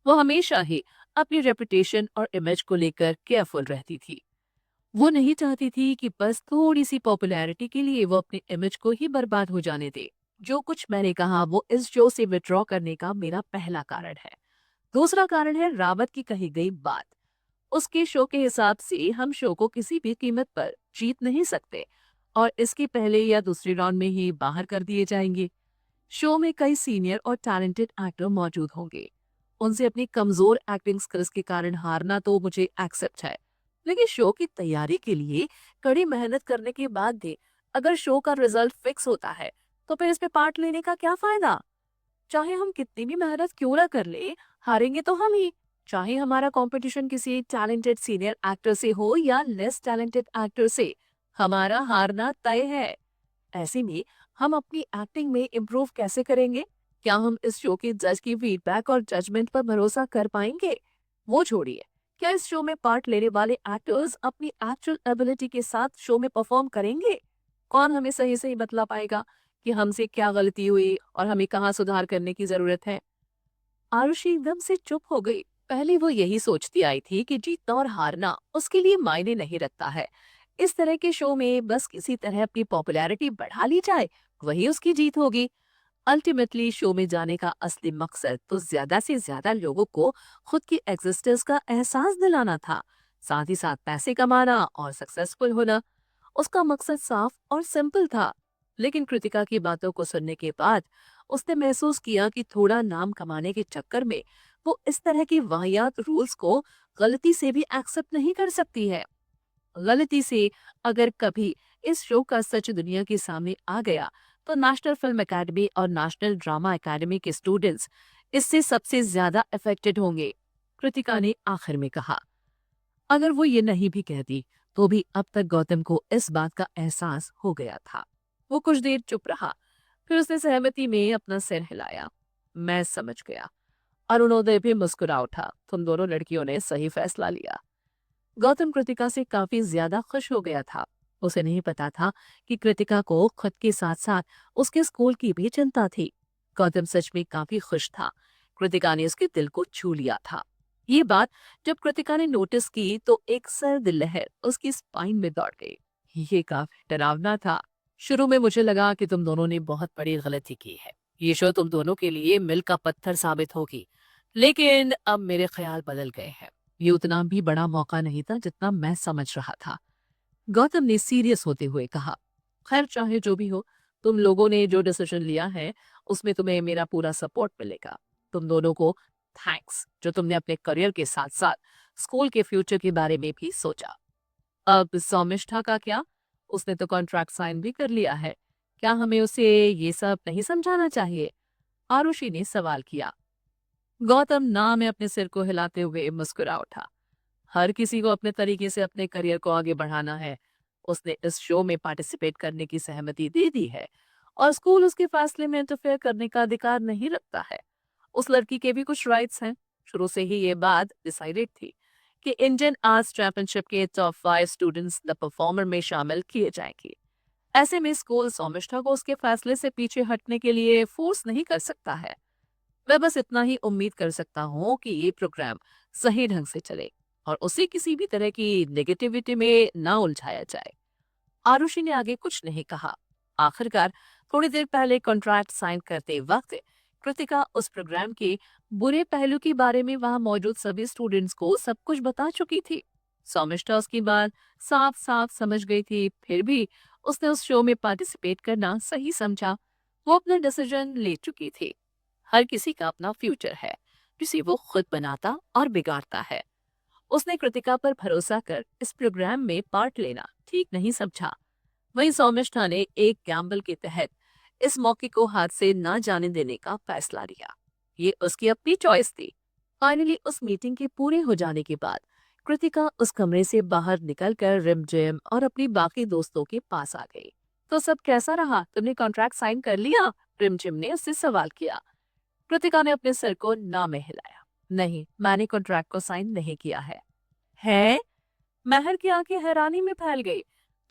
वो हमेशा ही अपनी रेपुटेशन और इमेज को लेकर केयरफुल रहती थी। वो नहीं चाहती थी कि बस थोड़ी सी पॉपुलैरिटी के लिए वो अपने इमेज को ही बर्बाद हो जाने दे। जो कुछ मैंने कहा वो इस शो से विड्रॉ करने का मेरा पहला कारण है। दूसरा कारण है रावत की कही गई बात। उसके शो के हिसाब से हम शो को किसी भी कीमत पर जीत नहीं सकते और इसके पहले या दूसरे राउंड में ही बाहर कर दिए जाएंगे। शो में कई सीनियर और टैलेंटेड एक्टर मौजूद होंगे। उनसे अपनी कमजोर एक्टिंग स्किल्स के कारण हारना तो मुझे एक्सेप्ट है, लेकिन शो की तैयारी के लिए कड़ी मेहनत करने के बाद भी अगर शो का रिजल्ट फिक्स होता है, तो फिर इसमें पार्ट लेने का क्या फायदा? चाहे हम कितनी भी मेहनत क्यों ना कर ले, हारेंगे तो हम ही। चाहे हमारा कंपटीशन किसी टैलेंटेड सीनियर एक्टर से हो या लेस टैलेंटेड एक्टर से, हमारा हारना तय है। ऐसे में हम अपनी एक्टिंग में इम्प्रूव कैसे करेंगे? क्या हम इस शो के जज की फीडबैक और जजमेंट पर भरोसा कर पाएंगे? वो छोड़िए, क्या इस शो में पार्ट लेने वाले एक्टर्स अपनी एक्चुअल एबिलिटी के साथ शो में परफॉर्म करेंगे? कौन हमें सही सही बतला पाएगा कि हमसे क्या गलती हुई और हमें कहाँ सुधार करने की जरूरत है? आरुषि एकदम से चुप हो गई। पहले वो यही सोचती आई थी कि जीतना और हारना उसके लिए मायने नहीं रखता है। इस तरह के शो में बस किसी तरह अपनी पॉपुलैरिटी बढ़ा ली जाए, वही उसकी जीत होगी। अल्टीमेटली शो में जाने का असली मकसद तो ज्यादा से ज्यादा लोगों को खुद की एग्जिस्टेंस का एहसास दिलाना था, साथ ही साथ पैसे कमाना और सक्सेसफुल होना। उसका मकसद साफ और सिंपल था। लेकिन कृतिका की बातों को सुनने के बाद उसने महसूस किया कि थोड़ा नाम कमाने के चक्कर में वो इस तरह की वाहियात रूल्स को गलती से भी एक्सेप्ट नहीं कर सकती है। गलती से अगर कभी इस शो का सच दुनिया के सामने आ गया, तो नेशनल फिल्म एकेडमी और नेशनल ड्रामा एकेडमी के स्टूडेंट्स इससे सबसे ज्यादा अफेक्टेड होंगे। कृतिका ने आखिर में कहा। अगर वो ये नहीं भी कहती, तो भी अब तक गौतम को इस बात का एहसास हो गया था। वो कुछ देर चुप रहा, फिर उसने सहमति में अपना सिर हिलाया। मैं समझ गया। अरुणोदय भी मुस्कुरा उठा। तुम दोनों लड़कियों ने सही फैसला लिया। गौतम कृतिका से काफी ज्यादा खुश हो गया था। उसे नहीं पता था कि कृतिका को खुद के साथ साथ उसके स्कूल की भी चिंता थी। गौतम सच में काफी खुश था। कृतिका ने उसके दिल को छू लिया था। ये बात जब कृतिका ने नोटिस की, तो एक सर्द लहर उसकी स्पाइन में दौड़ गई। ये काफी डरावना था। शुरू में मुझे लगा कि तुम दोनों ने बहुत बड़ी गलती की है। ये शो तुम दोनों के लिए मील का पत्थर साबित होगी। लेकिन अब मेरे ख्याल बदल गए हैं। ये उतना भी बड़ा मौका नहीं था जितना मैं समझ रहा था। गौतम ने सीरियस होते हुए कहा। खैर, चाहे जो भी हो, तुम लोगों ने जो डिसीजन लिया है उसमें तुम्हें मेरा पूरा सपोर्ट मिलेगा। तुम दोनों को थैंक्स, जो तुमने अपने करियर के साथ साथ स्कूल के फ्यूचर के बारे में भी सोचा। अब सौमिष्ठा का क्या? उसने तो कॉन्ट्रैक्ट साइन भी कर लिया है। क्या हमें उसे ये सब नहीं समझाना चाहिए? आरुषि ने सवाल किया। गौतम ना में अपने सिर को हिलाते हुए मुस्कुरा उठा। हर किसी को अपने तरीके से अपने करियर को आगे बढ़ाना है। उसने इस शो में पार्टिसिपेट करने की सहमति दे दी है और स्कूल उसके फैसले में इंटरफेयर करने का अधिकार नहीं रखता है। उस लड़की के भी कुछ राइट्स हैं। शुरू से ही ये बात डिसाइडेड थी कि इंडियन आर्ट्स चैंपियनशिप के टॉप 5 स्टूडेंट्स द परफॉर्मर में शामिल किए जाएंगे। ऐसे में स्कूल सौमिष्ठा को उसके फैसले से पीछे हटने के लिए फोर्स नहीं कर सकता है। मैं बस इतना ही उम्मीद कर सकता हूँ कि ये प्रोग्राम सही ढंग से चले और उसे किसी भी तरह की नेगेटिविटी में ना उलझाया जाए। आरुषि ने आगे कुछ नहीं कहा। आखिरकार थोड़ी देर पहले कॉन्ट्रैक्ट साइन करते वक्त कृतिका उस प्रोग्राम के बुरे पहलू के बारे में वहां मौजूद सभी स्टूडेंट्स को सब कुछ बता चुकी थी। सौमिष्ठा उसकी बात साफ साफ समझ गई थी, फिर भी उसने उस शो में पार्टिसिपेट करना सही समझा। वो अपना डिसीजन ले चुकी थी। हर किसी का अपना फ्यूचर है, जिसे वो खुद बनाता और बिगाड़ता है। उसने कृतिका पर भरोसा कर इस प्रोग्राम में पार्ट लेना ठीक नहीं समझा। वहीं सौमिष्ठा ने एक गैम्बल के तहत इस मौके को हाथ से ना जाने देने का फैसला लिया। ये उसकी अपनी चॉइस थी। फाइनली उस मीटिंग के पूरे हो जाने के बाद कृतिका उस कमरे से बाहर निकलकर रिमझिम और अपनी बाकी दोस्तों के पास आ गई। तो सब कैसा रहा? तुमने कॉन्ट्रैक्ट साइन कर लिया? रिमझिम ने उससे सवाल किया। कृतिका ने अपने सिर को ना में हिलाया। नहीं, मैंने कॉन्ट्रैक्ट को साइन नहीं किया है। है? महर की आंखें हैरानी में फैल गई।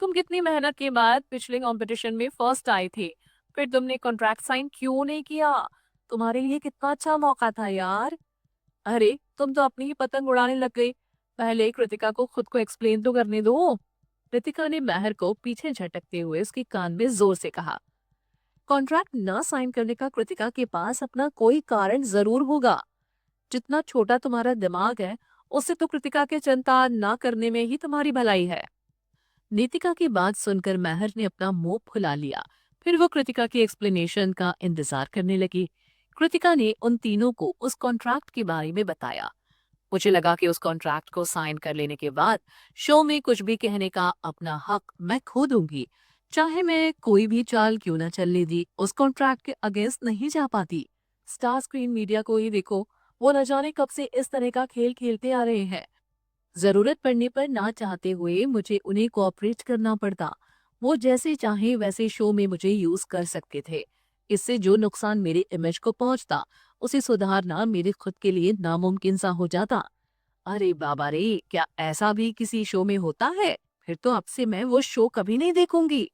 तुम कितनी मेहनत के बाद पिछले कंपटीशन में फर्स्ट आई थी, फिर तुमने कॉन्ट्रैक्ट साइन क्यों नहीं किया? तुम्हारे लिए कितना अच्छा मौका था यार। अरे, तुम तो अपनी ही पतंग उड़ाने लग गई। पहले कृतिका को खुद को एक्सप्लेन तो करने दो। कृतिका ने महर को पीछे झटकते हुए उसके कान में जोर से कहा। कॉन्ट्रैक्ट ना साइन करने का कृतिका के पास अपना कोई कारण जरूर होगा। जितना छोटा तुम्हारा दिमाग है, उससे तो कृतिका के चिंता ना करने में ही तुम्हारी भलाई है। नीतिका की बात सुनकर महर ने अपना मुंह फुला लिया। फिर वो कृतिका की एक्सप्लेनेशन का इंतजार करने लगी। कृतिका ने उन तीनों को उस कॉन्ट्रैक्ट के बारे में बताया। मुझे लगा कि उस कॉन्ट्रैक्ट को साइन कर लेने के बाद शो में कुछ भी कहने का अपना हक मैं खो दूंगी। चाहे मैं कोई भी चाल क्यों ना चलने दी, उस कॉन्ट्रैक्ट के अगेंस्ट नहीं जा पाती। स्टार स्क्रीन मीडिया को ही देखो, वो न जाने कब से इस तरह का खेल खेलते आ रहे हैं। जरूरत पड़ने पर ना चाहते हुए मुझे उन्हें कोऑपरेट करना पड़ता। वो जैसे चाहे वैसे शो में मुझे यूज कर सकते थे। इससे जो नुकसान मेरे इमेज को पहुंचता, उसे सुधारना मेरे खुद के लिए नामुमकिन सा हो जाता। अरे बाबा रे, क्या ऐसा भी किसी शो में होता है? फिर तो अब से मैं वो शो कभी नहीं देखूंगी।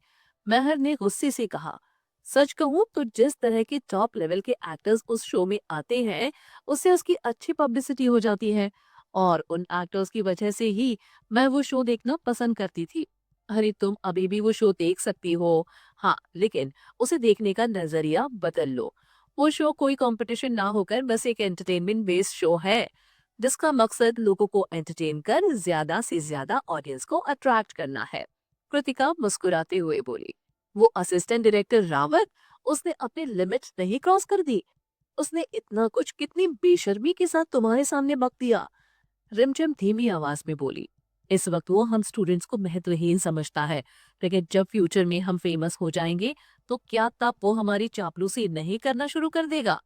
महर ने गुस्से से कहा। सच कहूं तो जिस तरह के टॉप लेवल के एक्टर्स उस शो में आते हैं, उससे उसकी अच्छी पब्लिसिटी हो जाती है, और उन एक्टर्स की वजह से ही मैं वो शो देखना पसंद करती थी। अरे तुम अभी भी वो शो देख सकती हो, हाँ, लेकिन उसे देखने का नजरिया बदल लो। वो शो कोई कंपटीशन ना होकर बस एक एंटरटेनमेंट बेस्ड शो है, जिसका मकसद लोगों को एंटरटेन कर ज्यादा से ज्यादा ऑडियंस को अट्रैक्ट करना है। कृतिका मुस्कुराते हुए बोली। वो असिस्टेंट डायरेक्टर रावत, उसने अपने लिमिट्स नहीं क्रॉस कर दी? उसने इतना कुछ कितनी बेशर्मी के साथ तुम्हारे सामने बक दिया? रिमझिम धीमी आवाज में बोली। इस वक्त वो हम स्टूडेंट्स को महत्वहीन समझता है, लेकिन जब फ्यूचर में हम फेमस हो जाएंगे, तो क्या तब वो हमारी चापलूसी नहीं करना शुरू कर देगा?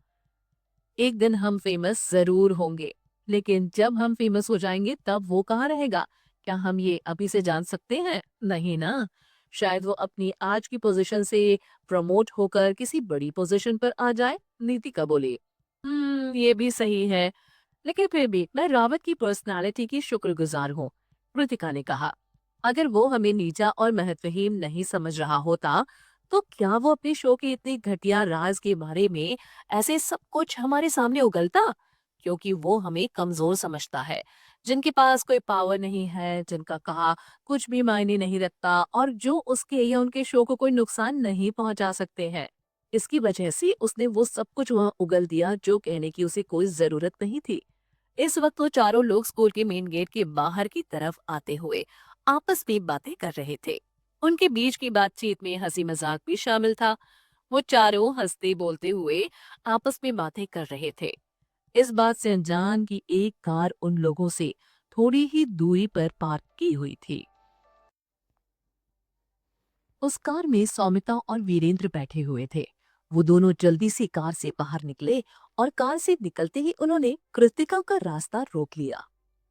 एक दिन हम फेमस जरूर होंगे, लेकिन जब हम फेमस हो जाएंगे तब वो कहाँ रहेगा? क्या हम ये अभी से जान सकते हैं? नहीं ना। शायद वो अपनी आज की पोजीशन से प्रमोट होकर किसी बड़ी पोजीशन पर आ जाए। नीतिका बोली। ये भी सही है, लेकिन फिर भी मैं रावत की पर्सनालिटी की शुक्रगुजार हूँ। कृतिका ने कहा। अगर वो हमें नीचा और महत्वहीन नहीं समझ रहा होता, तो क्या वो अपने शो के इतने घटिया राज के बारे में ऐसे सब कुछ हमारे सामने उगलता? क्योंकि वो हमें कमजोर समझता है, जिनके पास कोई पावर नहीं है, जिनका कहा कुछ भी मायने नहीं रखता, और जो उसके या उनके शो को कोई नुकसान नहीं पहुंचा सकते हैं। इसकी वजह से उसने वो सब कुछ वहां उगल दिया जो कहने की उसे कोई जरूरत नहीं थी। इस वक्त वो चारों लोग स्कूल के मेन गेट के बाहर की तरफ आते हुए आपस में बातें कर रहे थे। उनके बीच की बातचीत में हंसी मजाक भी शामिल था। वो चारों हंसते बोलते हुए आपस में बातें कर रहे थे, इस बात से अनजान कि एक कार उन लोगों से थोड़ी ही दूरी पर पार्क की हुई थी। उस कार में सौमिता और वीरेंद्र बैठे हुए थे। वो दोनों जल्दी से कार से बाहर निकले, और कार से निकलते ही उन्होंने कृतिका का रास्ता रोक लिया।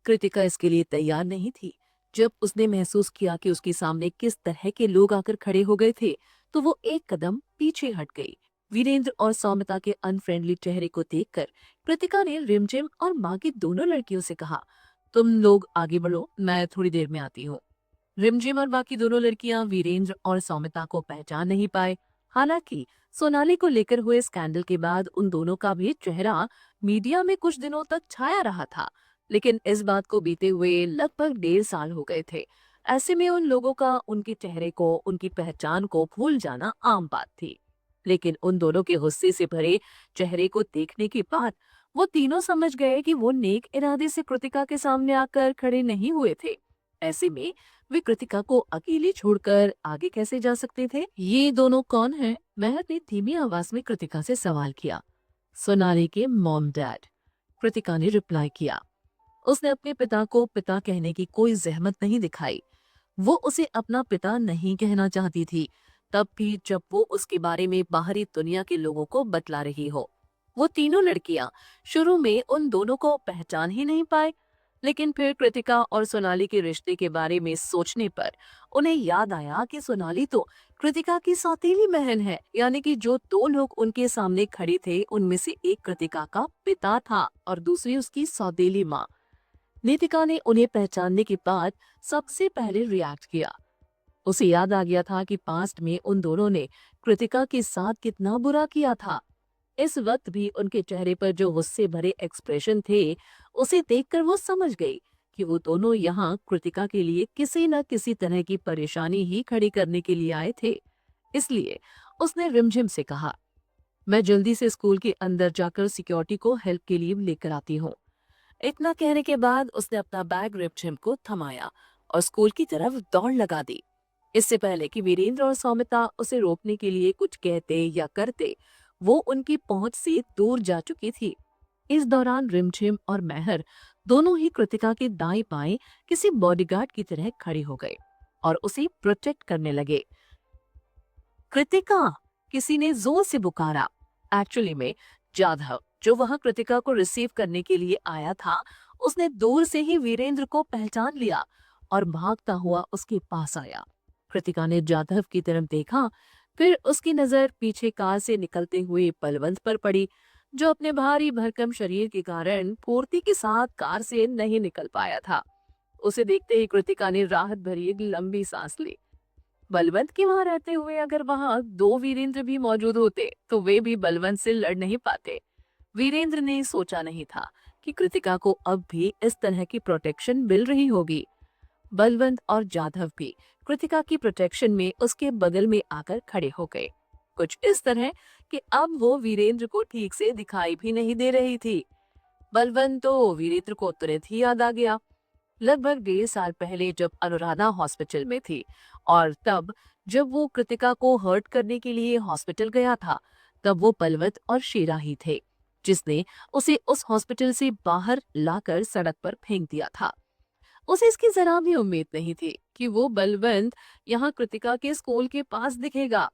कृतिका इसके लिए तैयार नहीं थी। जब उसने महसूस किया कि उसके सामने किस तरह के लोग आकर खड़े हो गए थे, तो वो एक कदम पीछे हट गई। वीरेंद्र और सौमिता के अनफ्रेंडली चेहरे को देखकर कृतिका ने रिमझिम और बाकी दोनों लड़कियों से कहा, तुम लोग आगे बढ़ो, मैं थोड़ी देर में आती हूँ। रिमझिम और बाकी दोनों लड़कियां वीरेंद्र और सौमिता को पहचान नहीं पाए। हालांकि सोनाली को लेकर हुए स्कैंडल के बाद उन दोनों का भी चेहरा मीडिया में कुछ दिनों तक छाया रहा था, लेकिन इस बात को बीते हुए लगभग 1.5 साल हो गए थे। ऐसे में उन लोगों का उनके चेहरे को, उनकी पहचान को भूल जाना आम बात थी। लेकिन उन दोनों के गुस्से से भरे चेहरे को देखने के बाद वो तीनों समझ गए कि वो नेक इरादे से कृतिका के सामने आकर खड़े नहीं हुए थे। ऐसे में वे कृतिका को अकेले छोड़कर आगे कैसे जा सकते थे? ये दोनों कौन हैं? महर ने धीमी आवाज में कृतिका से सवाल किया। सोनाली के मॉम डैड, कृतिका ने रिप्लाई किया। उसने अपने पिता को पिता कहने की कोई जहमत नहीं दिखाई। वो उसे अपना पिता नहीं कहना चाहती थी, तब भी जब वो उसके बारे में बाहरी दुनिया के लोगों को बतला रही हो। वो तीनों लड़कियां शुरू में उन दोनों को पहचान ही नहीं पाए, लेकिन फिर कृतिका और सोनाली के रिश्ते के बारे में सोचने पर उन्हें याद आया कि सोनाली तो कृतिका की सौतेली बहन है, यानी कि जो दो लोग उनके सामने खड़े थे, उनमें से एक कृतिका का पिता था और दूसरी उसकी सौतेली माँ। नीतिका ने उन्हें पहचानने के बाद सबसे पहले रिएक्ट किया। उसे याद आ गया था कि पास्ट में उन दोनों ने कृतिका के साथ कितना बुरा किया था। इस वक्त भी उनके चेहरे पर जो गुस्से भरे एक्सप्रेशन थे, उसे देखकर वो समझ गई कि वो दोनों यहाँ कृतिका के लिए किसी न किसी तरह की परेशानी ही खड़ी करने के लिए आए थे। इसलिए उसने रिमझिम से कहा, मैं जल्दी से स्कूल के अंदर जाकर सिक्योरिटी को हेल्प के लिए लेकर आती हूँ। इतना कहने के बाद उसने अपना बैग रिमझिम को थमाया और स्कूल की तरफ दौड़ लगा दी। इससे पहले कि वीरेंद्र और सौमिता उसे रोकने के लिए कुछ कहते या करते, वो उनकी पहुंच से दूर जा चुकी थी। इस दौरान रिमझिम और मेहर दोनों ही कृतिका के दाएं बाएं किसी बॉडीगार्ड की तरह खड़े हो गए और उसे प्रोटेक्ट करने लगे। कृतिका, किसी ने जोर से पुकारा। एक्चुअली में जाधव, जो वहां कृतिका को रिसीव करने के लिए आया था, उसने दूर से ही वीरेंद्र को पहचान लिया और भागता हुआ उसके पास आया। कृतिका ने जाधव की तरफ देखा, फिर उसकी नजर पीछे कार से निकलते हुए बलवंत पर पड़ी, जो अपने भारी भरकम शरीर के कारण फुर्ती के साथ कार से नहीं निकल पाया था। उसे देखते ही कृतिका ने राहत भरी एक लंबी सांस ली। बलवंत के वहां रहते हुए अगर वहां दो वीरेंद्र भी मौजूद होते तो वे भी बलवंत से लड़ नहीं पाते। वीरेंद्र ने सोचा नहीं था कि कृतिका को अब भी इस तरह की प्रोटेक्शन मिल रही होगी। बलवंत और जाधव भी कृतिका की प्रोटेक्शन में उसके बगल में आकर खड़े हो गए, कुछ इस तरह कि अब वो वीरेंद्र को ठीक से दिखाई भी नहीं दे रही थी। बलवंत तो वीरेंद्र को तुरंत ही याद आ गया। लगभग 1.5 साल पहले जब अनुराधा हॉस्पिटल में थी और तब जब वो कृतिका को हर्ट करने के लिए हॉस्पिटल गया था, तब वो बलवंत और शेरा ही थे जिसने उसे उस हॉस्पिटल से बाहर लाकर सड़क पर फेंक दिया था। उसे इसकी जरा भी उम्मीद नहीं थी कि वो बलवंत यहाँ कृतिका के स्कूल के पास दिखेगा।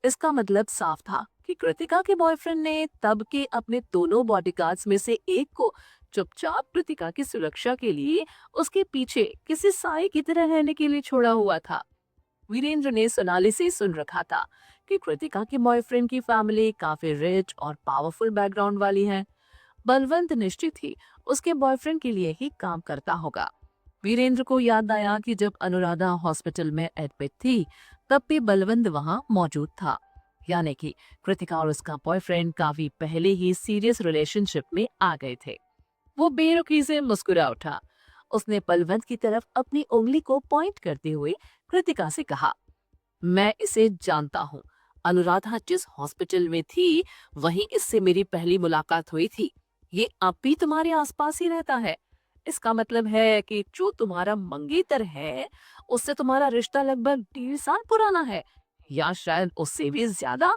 इसका मतलब साफ था कि कृतिका के बॉयफ्रेंड ने तब के अपने दोनों बॉडीगार्ड्स में से एक को चुपचाप कृतिका की सुरक्षा के लिए उसके पीछे किसी साए की तरह रहने के लिए छोड़ा हुआ था। वीरेंद्र ने सोनाली से सुन रखा था कि कृतिका के बॉयफ्रेंड की फैमिली काफी रिच और पावरफुल बैकग्राउंड वाली है। बलवंत निश्चित ही उसके बॉयफ्रेंड के लिए ही काम करता होगा। वीरेंद्र को याद आया कि जब अनुराधा हॉस्पिटल में एडमिट थी, तब भी बलवंत वहां मौजूद था, यानी कि कृतिका और उसका बॉयफ्रेंड काफी पहले ही सीरियस रिलेशनशिप में आ गए थे। वो बेरुखी से मुस्कुरा उठा। उसने बलवंत की तरफ अपनी उंगली को पॉइंट करते हुए कृतिका से कहा, मैं इसे जानता हूँ। अनुराधा जिस हॉस्पिटल में थी, वहीं इससे मेरी पहली मुलाकात हुई थी। ये अब भी तुम्हारे आसपास ही रहता है। इसका मतलब है कि जो तुम्हारा मंगेतर है, उससे तुम्हारा रिश्ता लगभग 1.5 साल पुराना है, या शायद उससे भी ज्यादा।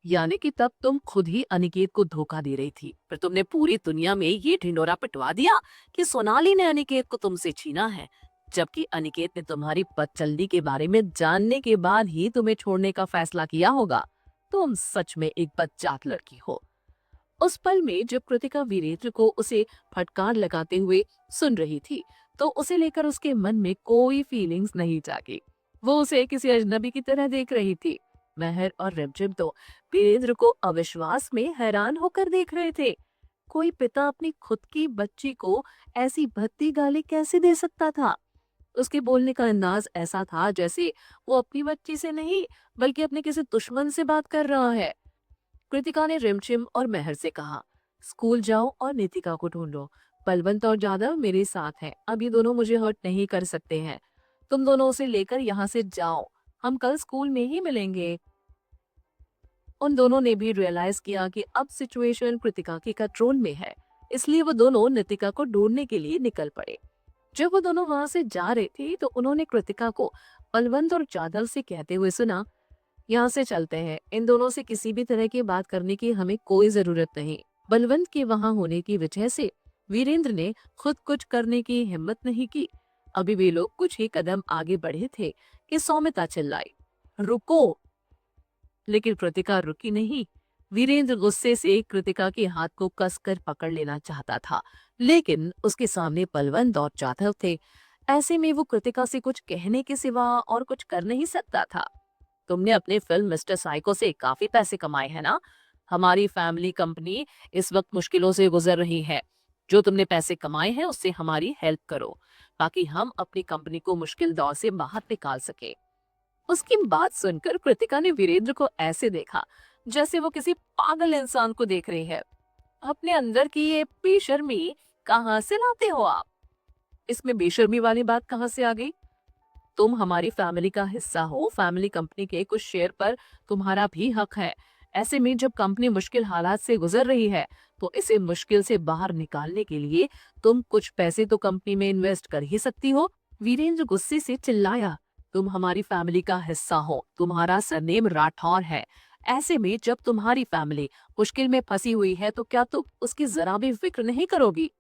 यानी कि तब तुम खुद ही अनिकेत को धोखा दे रही थी, फिर तुमने पूरी दुनिया में ये ढिंडोरा पिटवा दिया कि सोनाली ने अनिकेत को तुमसे छीना है, जबकि अनिकेत ने तुम्हारी बदचलनी के बारे में जानने के बाद ही तुम्हें छोड़ने का फैसला किया होगा। तुम सच में एक बदजात लड़की हो। उस पल में जब कृतिका वीरेंद्र को उसे फटकार लगाते हुए सुन रही थी, तो उसे लेकर उसके मन में कोई फीलिंग्स नहीं जागी। वो उसे किसी अजनबी की तरह देख रही थी। महर और रिमझिम तो वीरेंद्र को अविश्वास में हैरान होकर देख रहे थे। कोई पिता अपनी खुद की बच्ची को ऐसी भद्दी गाली कैसे दे सकता था? उसके बोलने का अंदाज ऐसा था जैसे वो अपनी बच्ची से नहीं, बल्कि अपने किसी दुश्मन से बात कर रहा है। कृतिका ने रिमझिम और महर से कहा, स्कूल जाओ और नितिका को ढूंढो। बलवंत और जादव मेरे साथ हैं, अब ये दोनों मुझे हर्ट नहीं कर सकते हैं। तुम दोनों उसे लेकर यहाँ से जाओ, हम कल स्कूल में ही मिलेंगे। उन दोनों ने भी रियलाइज किया कि अब सिचुएशन कृतिका के कंट्रोल में है, इसलिए वो दोनों नितिका को ढूंढने के लिए निकल पड़े। जब वो दोनों वहां से जा रहे थे तो उन्होंने कृतिका को बलवंत और जादव से कहते हुए सुना, यहाँ से चलते हैं, इन दोनों से किसी भी तरह की बात करने की हमें कोई जरूरत नहीं। बलवंत के वहां होने की वजह से वीरेंद्र ने खुद कुछ करने की हिम्मत नहीं की। अभी वे लोग कुछ ही कदम आगे बढ़े थे कि सौमिता चिल्लाई, रुको। लेकिन कृतिका रुकी नहीं। वीरेंद्र गुस्से से कृतिका के हाथ को कसकर पकड़ लेना चाहता था, लेकिन उसके सामने बलवंत और जाधव थे। ऐसे में वो कृतिका से कुछ कहने के सिवा और कुछ कर नहीं सकता था। तुमने अपने फिल्म मिस्टर साइको से काफी पैसे कमाए हैं ना? हमारी फैमिली कंपनी इस वक्त मुश्किलों से गुजर रही है। जो तुमने पैसे कमाए हैं उससे हमारी हेल्प करो, ताकि हम अपनी कंपनी को मुश्किल दौर से बाहर निकाल सके। उसकी बात सुनकर कृतिका ने वीरेंद्र को ऐसे देखा जैसे वो किसी पागल इंसान को देख रही है। अपने अंदर की ये बेशर्मी कहाँ से लाते हो आप? इसमें बेशर्मी वाली बात कहाँ से आ गई? तुम हमारी फैमिली का हिस्सा हो, फैमिली कंपनी के कुछ शेयर पर तुम्हारा भी हक है। ऐसे में जब कंपनी मुश्किल हालात से गुजर रही है, तो इसे मुश्किल से बाहर निकालने के लिए तुम कुछ पैसे तो कंपनी में इन्वेस्ट कर ही सकती हो। वीरेंद्र गुस्से से चिल्लाया, तुम हमारी फैमिली का हिस्सा हो, तुम्हारा सरनेम राठौर है। ऐसे में जब तुम्हारी फैमिली मुश्किल में फंसी हुई है तो क्या तुम उसकी जरा भी फिक्र नहीं करोगी?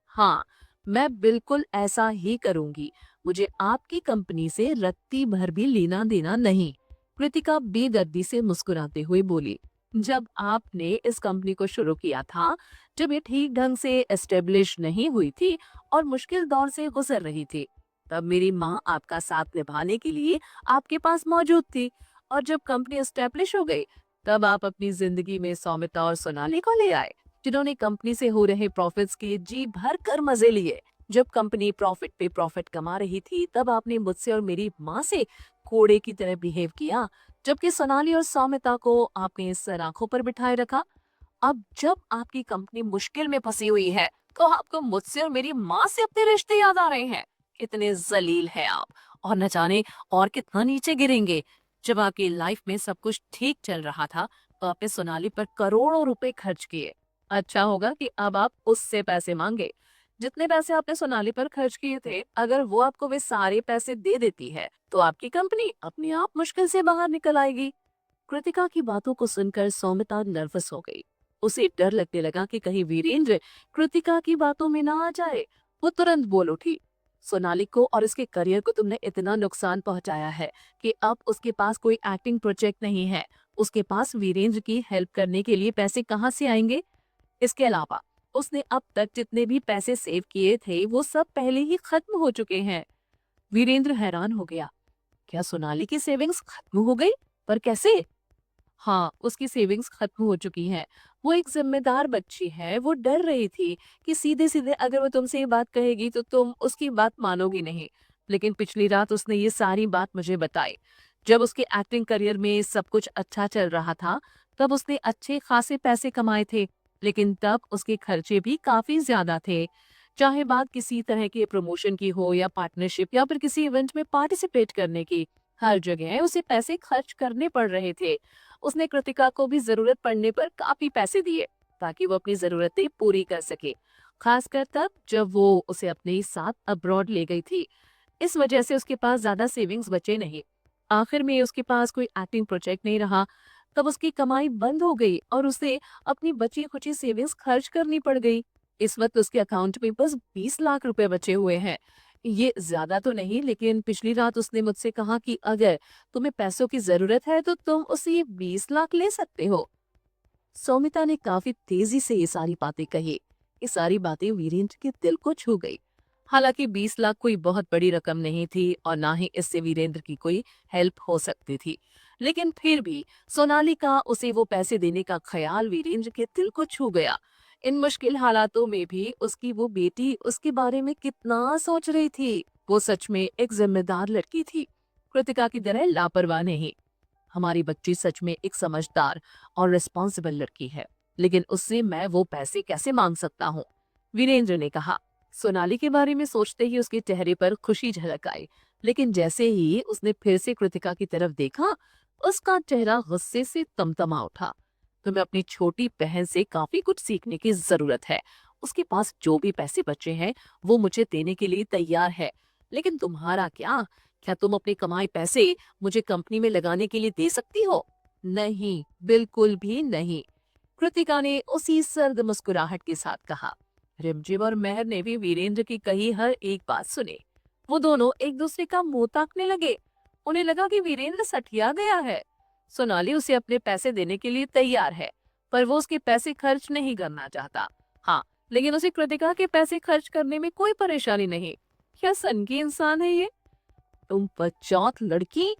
हाँ, मैं बिल्कुल ऐसा ही करूंगी। मुझे आपकी कंपनी से रत्ती भर भी लेना देना नहीं। कृतिका बेदर्दी से मुस्कुराते हुए बोली। जब आपने इस कंपनी को शुरू किया था, जब ये ठीक ढंग से एस्टेब्लिश नहीं हुई थी और मुश्किल दौर से गुजर रही थी, तब मेरी माँ आपका साथ निभाने के लिए आपके पास मौजूद थी। और जब कंपनी एस्टेब्लिश हो गई, तब आप अपनी जिंदगी में सौमिता और सोनाली को ले आए, जिन्होंने कंपनी से हो रहे प्रॉफिट्स के जी भर कर मजे लिए। जब कंपनी प्रॉफिट पे प्रॉफिट कमा रही थी, तब आपने मुझसे और मेरी माँ से कोड़े की तरह बिहेव किया, जबकि सोनाली और सौमिता को आपने सर आंखों पर बिठाए रखा। अब जब आपकी कंपनी मुश्किल में फंसी हुई है, तो आपको मुझसे और मेरी माँ से अपने रिश्ते याद आ रहे हैं। कितने जलील हैं आप, और न जाने और कितना नीचे गिरेंगे। जब आपकी लाइफ में सब कुछ ठीक चल रहा था, तो आपने सोनाली पर करोड़ों रुपए खर्च किए। अच्छा होगा कि अब आप उससे पैसे मांगे। जितने पैसे आपने सोनाली पर खर्च किए थे, अगर वो आपको वे सारे पैसे दे देती है, तो आपकी कंपनी अपने आप मुश्किल से बाहर निकल आएगी। कृतिका की बातों को सुनकर सौमिता नर्वस हो गई। उसे डर लगने लगा कि कहीं वीरेंद्र कृतिका की बातों में ना आ जाए। वो तुरंत बोल उठी। सोनाली को और इसके करियर को तुमने इतना नुकसान पहुंचाया है कि अब उसके पास कोई एक्टिंग प्रोजेक्ट नहीं है। उसके पास वीरेंद्र की हेल्प करने के लिए पैसे कहाँ से आएंगे? इसके अलावा उसने अब तक जितने भी पैसे सेव किए थे, वो सब पहले ही खत्म हो चुके हैं। वीरेंद्र हैरान हो गया। क्या सोनाली की सेविंग्स खत्म हो गई? पर कैसे? हाँ, उसकी सेविंग्स खत्म हो चुकी हैं। वो एक ज़िम्मेदार बच्ची है, वो डर रही थी कि सीधे-सीधे अगर वो तुमसे ये बात कहेगी तो तुम उसकी बात मानोगी नहीं। लेकिन पिछली रात उसने ये सारी बात मुझे बताई। जब उसके एक्टिंग करियर में सब कुछ अच्छा चल रहा था, तब उसने अच्छे खासे पैसे कमाए थे, लेकिन तब उसके खर्चे भी काफ़ी ज़्यादा थे। चाहे बात किसी तरह के प्रमोशन की हो या पार्टनरशिप या फिर किसी इवेंट में पार्टिसिपेट करने की, हर जगह उसे पैसे खर्च करने पड़ रहे थे। उसने कृतिका को भी जरूरत पड़ने पर काफी पैसे दिए, ताकि वो अपनी जरूरतें पूरी कर सके, खासकर तब जब वो उसे अपने साथ अब्रॉड ले गई थी। इस वजह से उसके पास ज्यादा सेविंग्स बचे नहीं। आखिर में उसके पास कोई एक्टिंग प्रोजेक्ट नहीं रहा। तब उसकी कमाई बंद हो गई और उसे अपनी बची खुची सेविंग्स खर्च करनी पड़ गई। इस वक्त उसके अकाउंट में बस 20 लाख रुपए बचे हुए हैं। ये ज्यादा तो नहीं, लेकिन पिछली रात उसने मुझसे कहा कि अगर तुम्हें पैसों की जरूरत है तो तुम उससे ये 20 लाख ले सकते हो। सौमिता ने काफी तेजी से ये सारी बातें कही। ये सारी बातें वीरेंद्र के दिल को छू गई। हालांकि 20 लाख कोई बहुत बड़ी रकम नहीं थी और ना ही इससे वीरेंद्र की कोई हेल्प हो सकती थी, लेकिन फिर भी सोनाली का उसे वो पैसे देने का ख्याल वीरेंद्र के दिल को छू गया। इन मुश्किल हालातों में भी उसकी वो बेटी उसके बारे में कितना सोच रही थी। वो सच में एक जिम्मेदार लड़की थी, कृतिका की तरह लापरवाह नहीं। हमारी बच्ची सच में एक समझदार और रिस्पॉन्सिबल लड़की है, लेकिन उससे मैं वो पैसे कैसे मांग सकता हूँ? वीरेंद्र ने कहा। सोनाली के बारे में सोचते ही उसके चेहरे पर खुशी झलक आई, लेकिन जैसे ही उसने फिर से कृतिका की तरफ देखा, उसका चेहरा गुस्से से तमतमा उठा। तुम्हें अपनी छोटी बहन से काफी कुछ सीखने की जरूरत है। उसके पास जो भी पैसे बचे हैं, वो मुझे देने के लिए तैयार है, लेकिन तुम्हारा क्या? क्या तुम अपने कमाए पैसे मुझे कंपनी में लगाने के लिए दे सकती हो? नहीं, बिल्कुल भी नहीं। कृतिका ने उसी सर्द मुस्कुराहट के साथ कहा। रिमझिम और मेहर ने भी वीरेंद्र की कही हर एक बात सुनी। वो दोनों एक दूसरे का मुंह ताकने लगे। उन्हें लगा कि वीरेंद्र सठिया गया है। सोनाली उसे अपने पैसे देने के लिए तैयार है, पर वो उसके पैसे खर्च नहीं करना चाहता। हाँ, लेकिन उसे कृतिका के पैसे खर्च करने में कोई परेशानी नहीं। क्या सनकी इंसान है ये? तुम बच्चौत लड़की!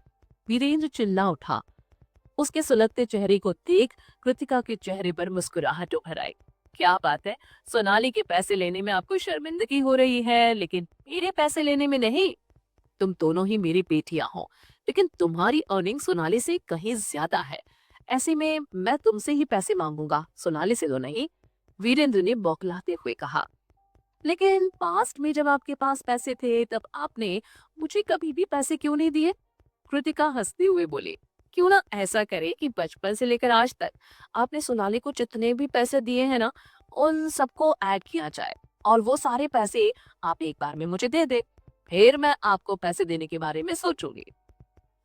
वीरेंद्र चिल्ला उठा। उसके सुलगते चेहरे को देख कृतिका के चेहरे पर मुस्कुराहट उभर आई। क्या बात है, सोनाली के पैसे लेने में आपको शर्मिंदगी हो रही है, लेकिन मेरे पैसे लेने में नहीं। तुम दोनों ही मेरी बेटियां हो, लेकिन तुम्हारी अर्निंग सोनाली से कहीं ज्यादा है। ऐसे में मैं तुमसे ही पैसे मांगूंगा, सोनाली से तो नहीं। वीरेंद्र ने बौखलाते हुए कहा। लेकिन पास्ट में जब आपके पास पैसे थे, तब आपने मुझे कभी भी पैसे क्यों नहीं दिए? कृतिका हंसते हुए बोली। क्यों ना ऐसा करे कि बचपन से लेकर आज तक आपने सोनाली को जितने भी पैसे दिए हैं ना, उन सबको ऐड किया जाए और वो सारे पैसे आप एक बार में मुझे दे दे। फिर मैं आपको पैसे देने के बारे में सोचूंगी।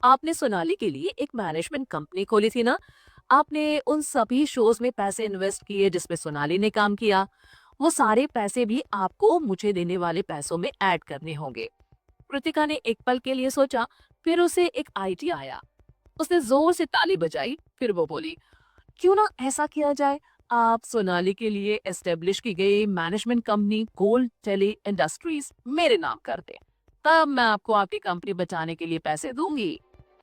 आपने सोनाली के लिए एक मैनेजमेंट कंपनी खोली थी ना? आपने उन सभी शोज में पैसे इन्वेस्ट किए जिसमें सोनाली ने काम किया। वो सारे पैसे भी आपको मुझे देने वाले पैसों में ऐड करने होंगे। कृतिका ने एक पल के लिए सोचा, फिर उसे एक आइडिया आया। उसने जोर से ताली बजाई, फिर वो बोली, क्यों ना ऐसा किया जाए, आप सोनाली के लिए एस्टेब्लिश की गई management company Gold Tele Industries मेरे नाम कर दें। तब मैं आपको आपकी कंपनी बचाने के लिए पैसे दूंगी।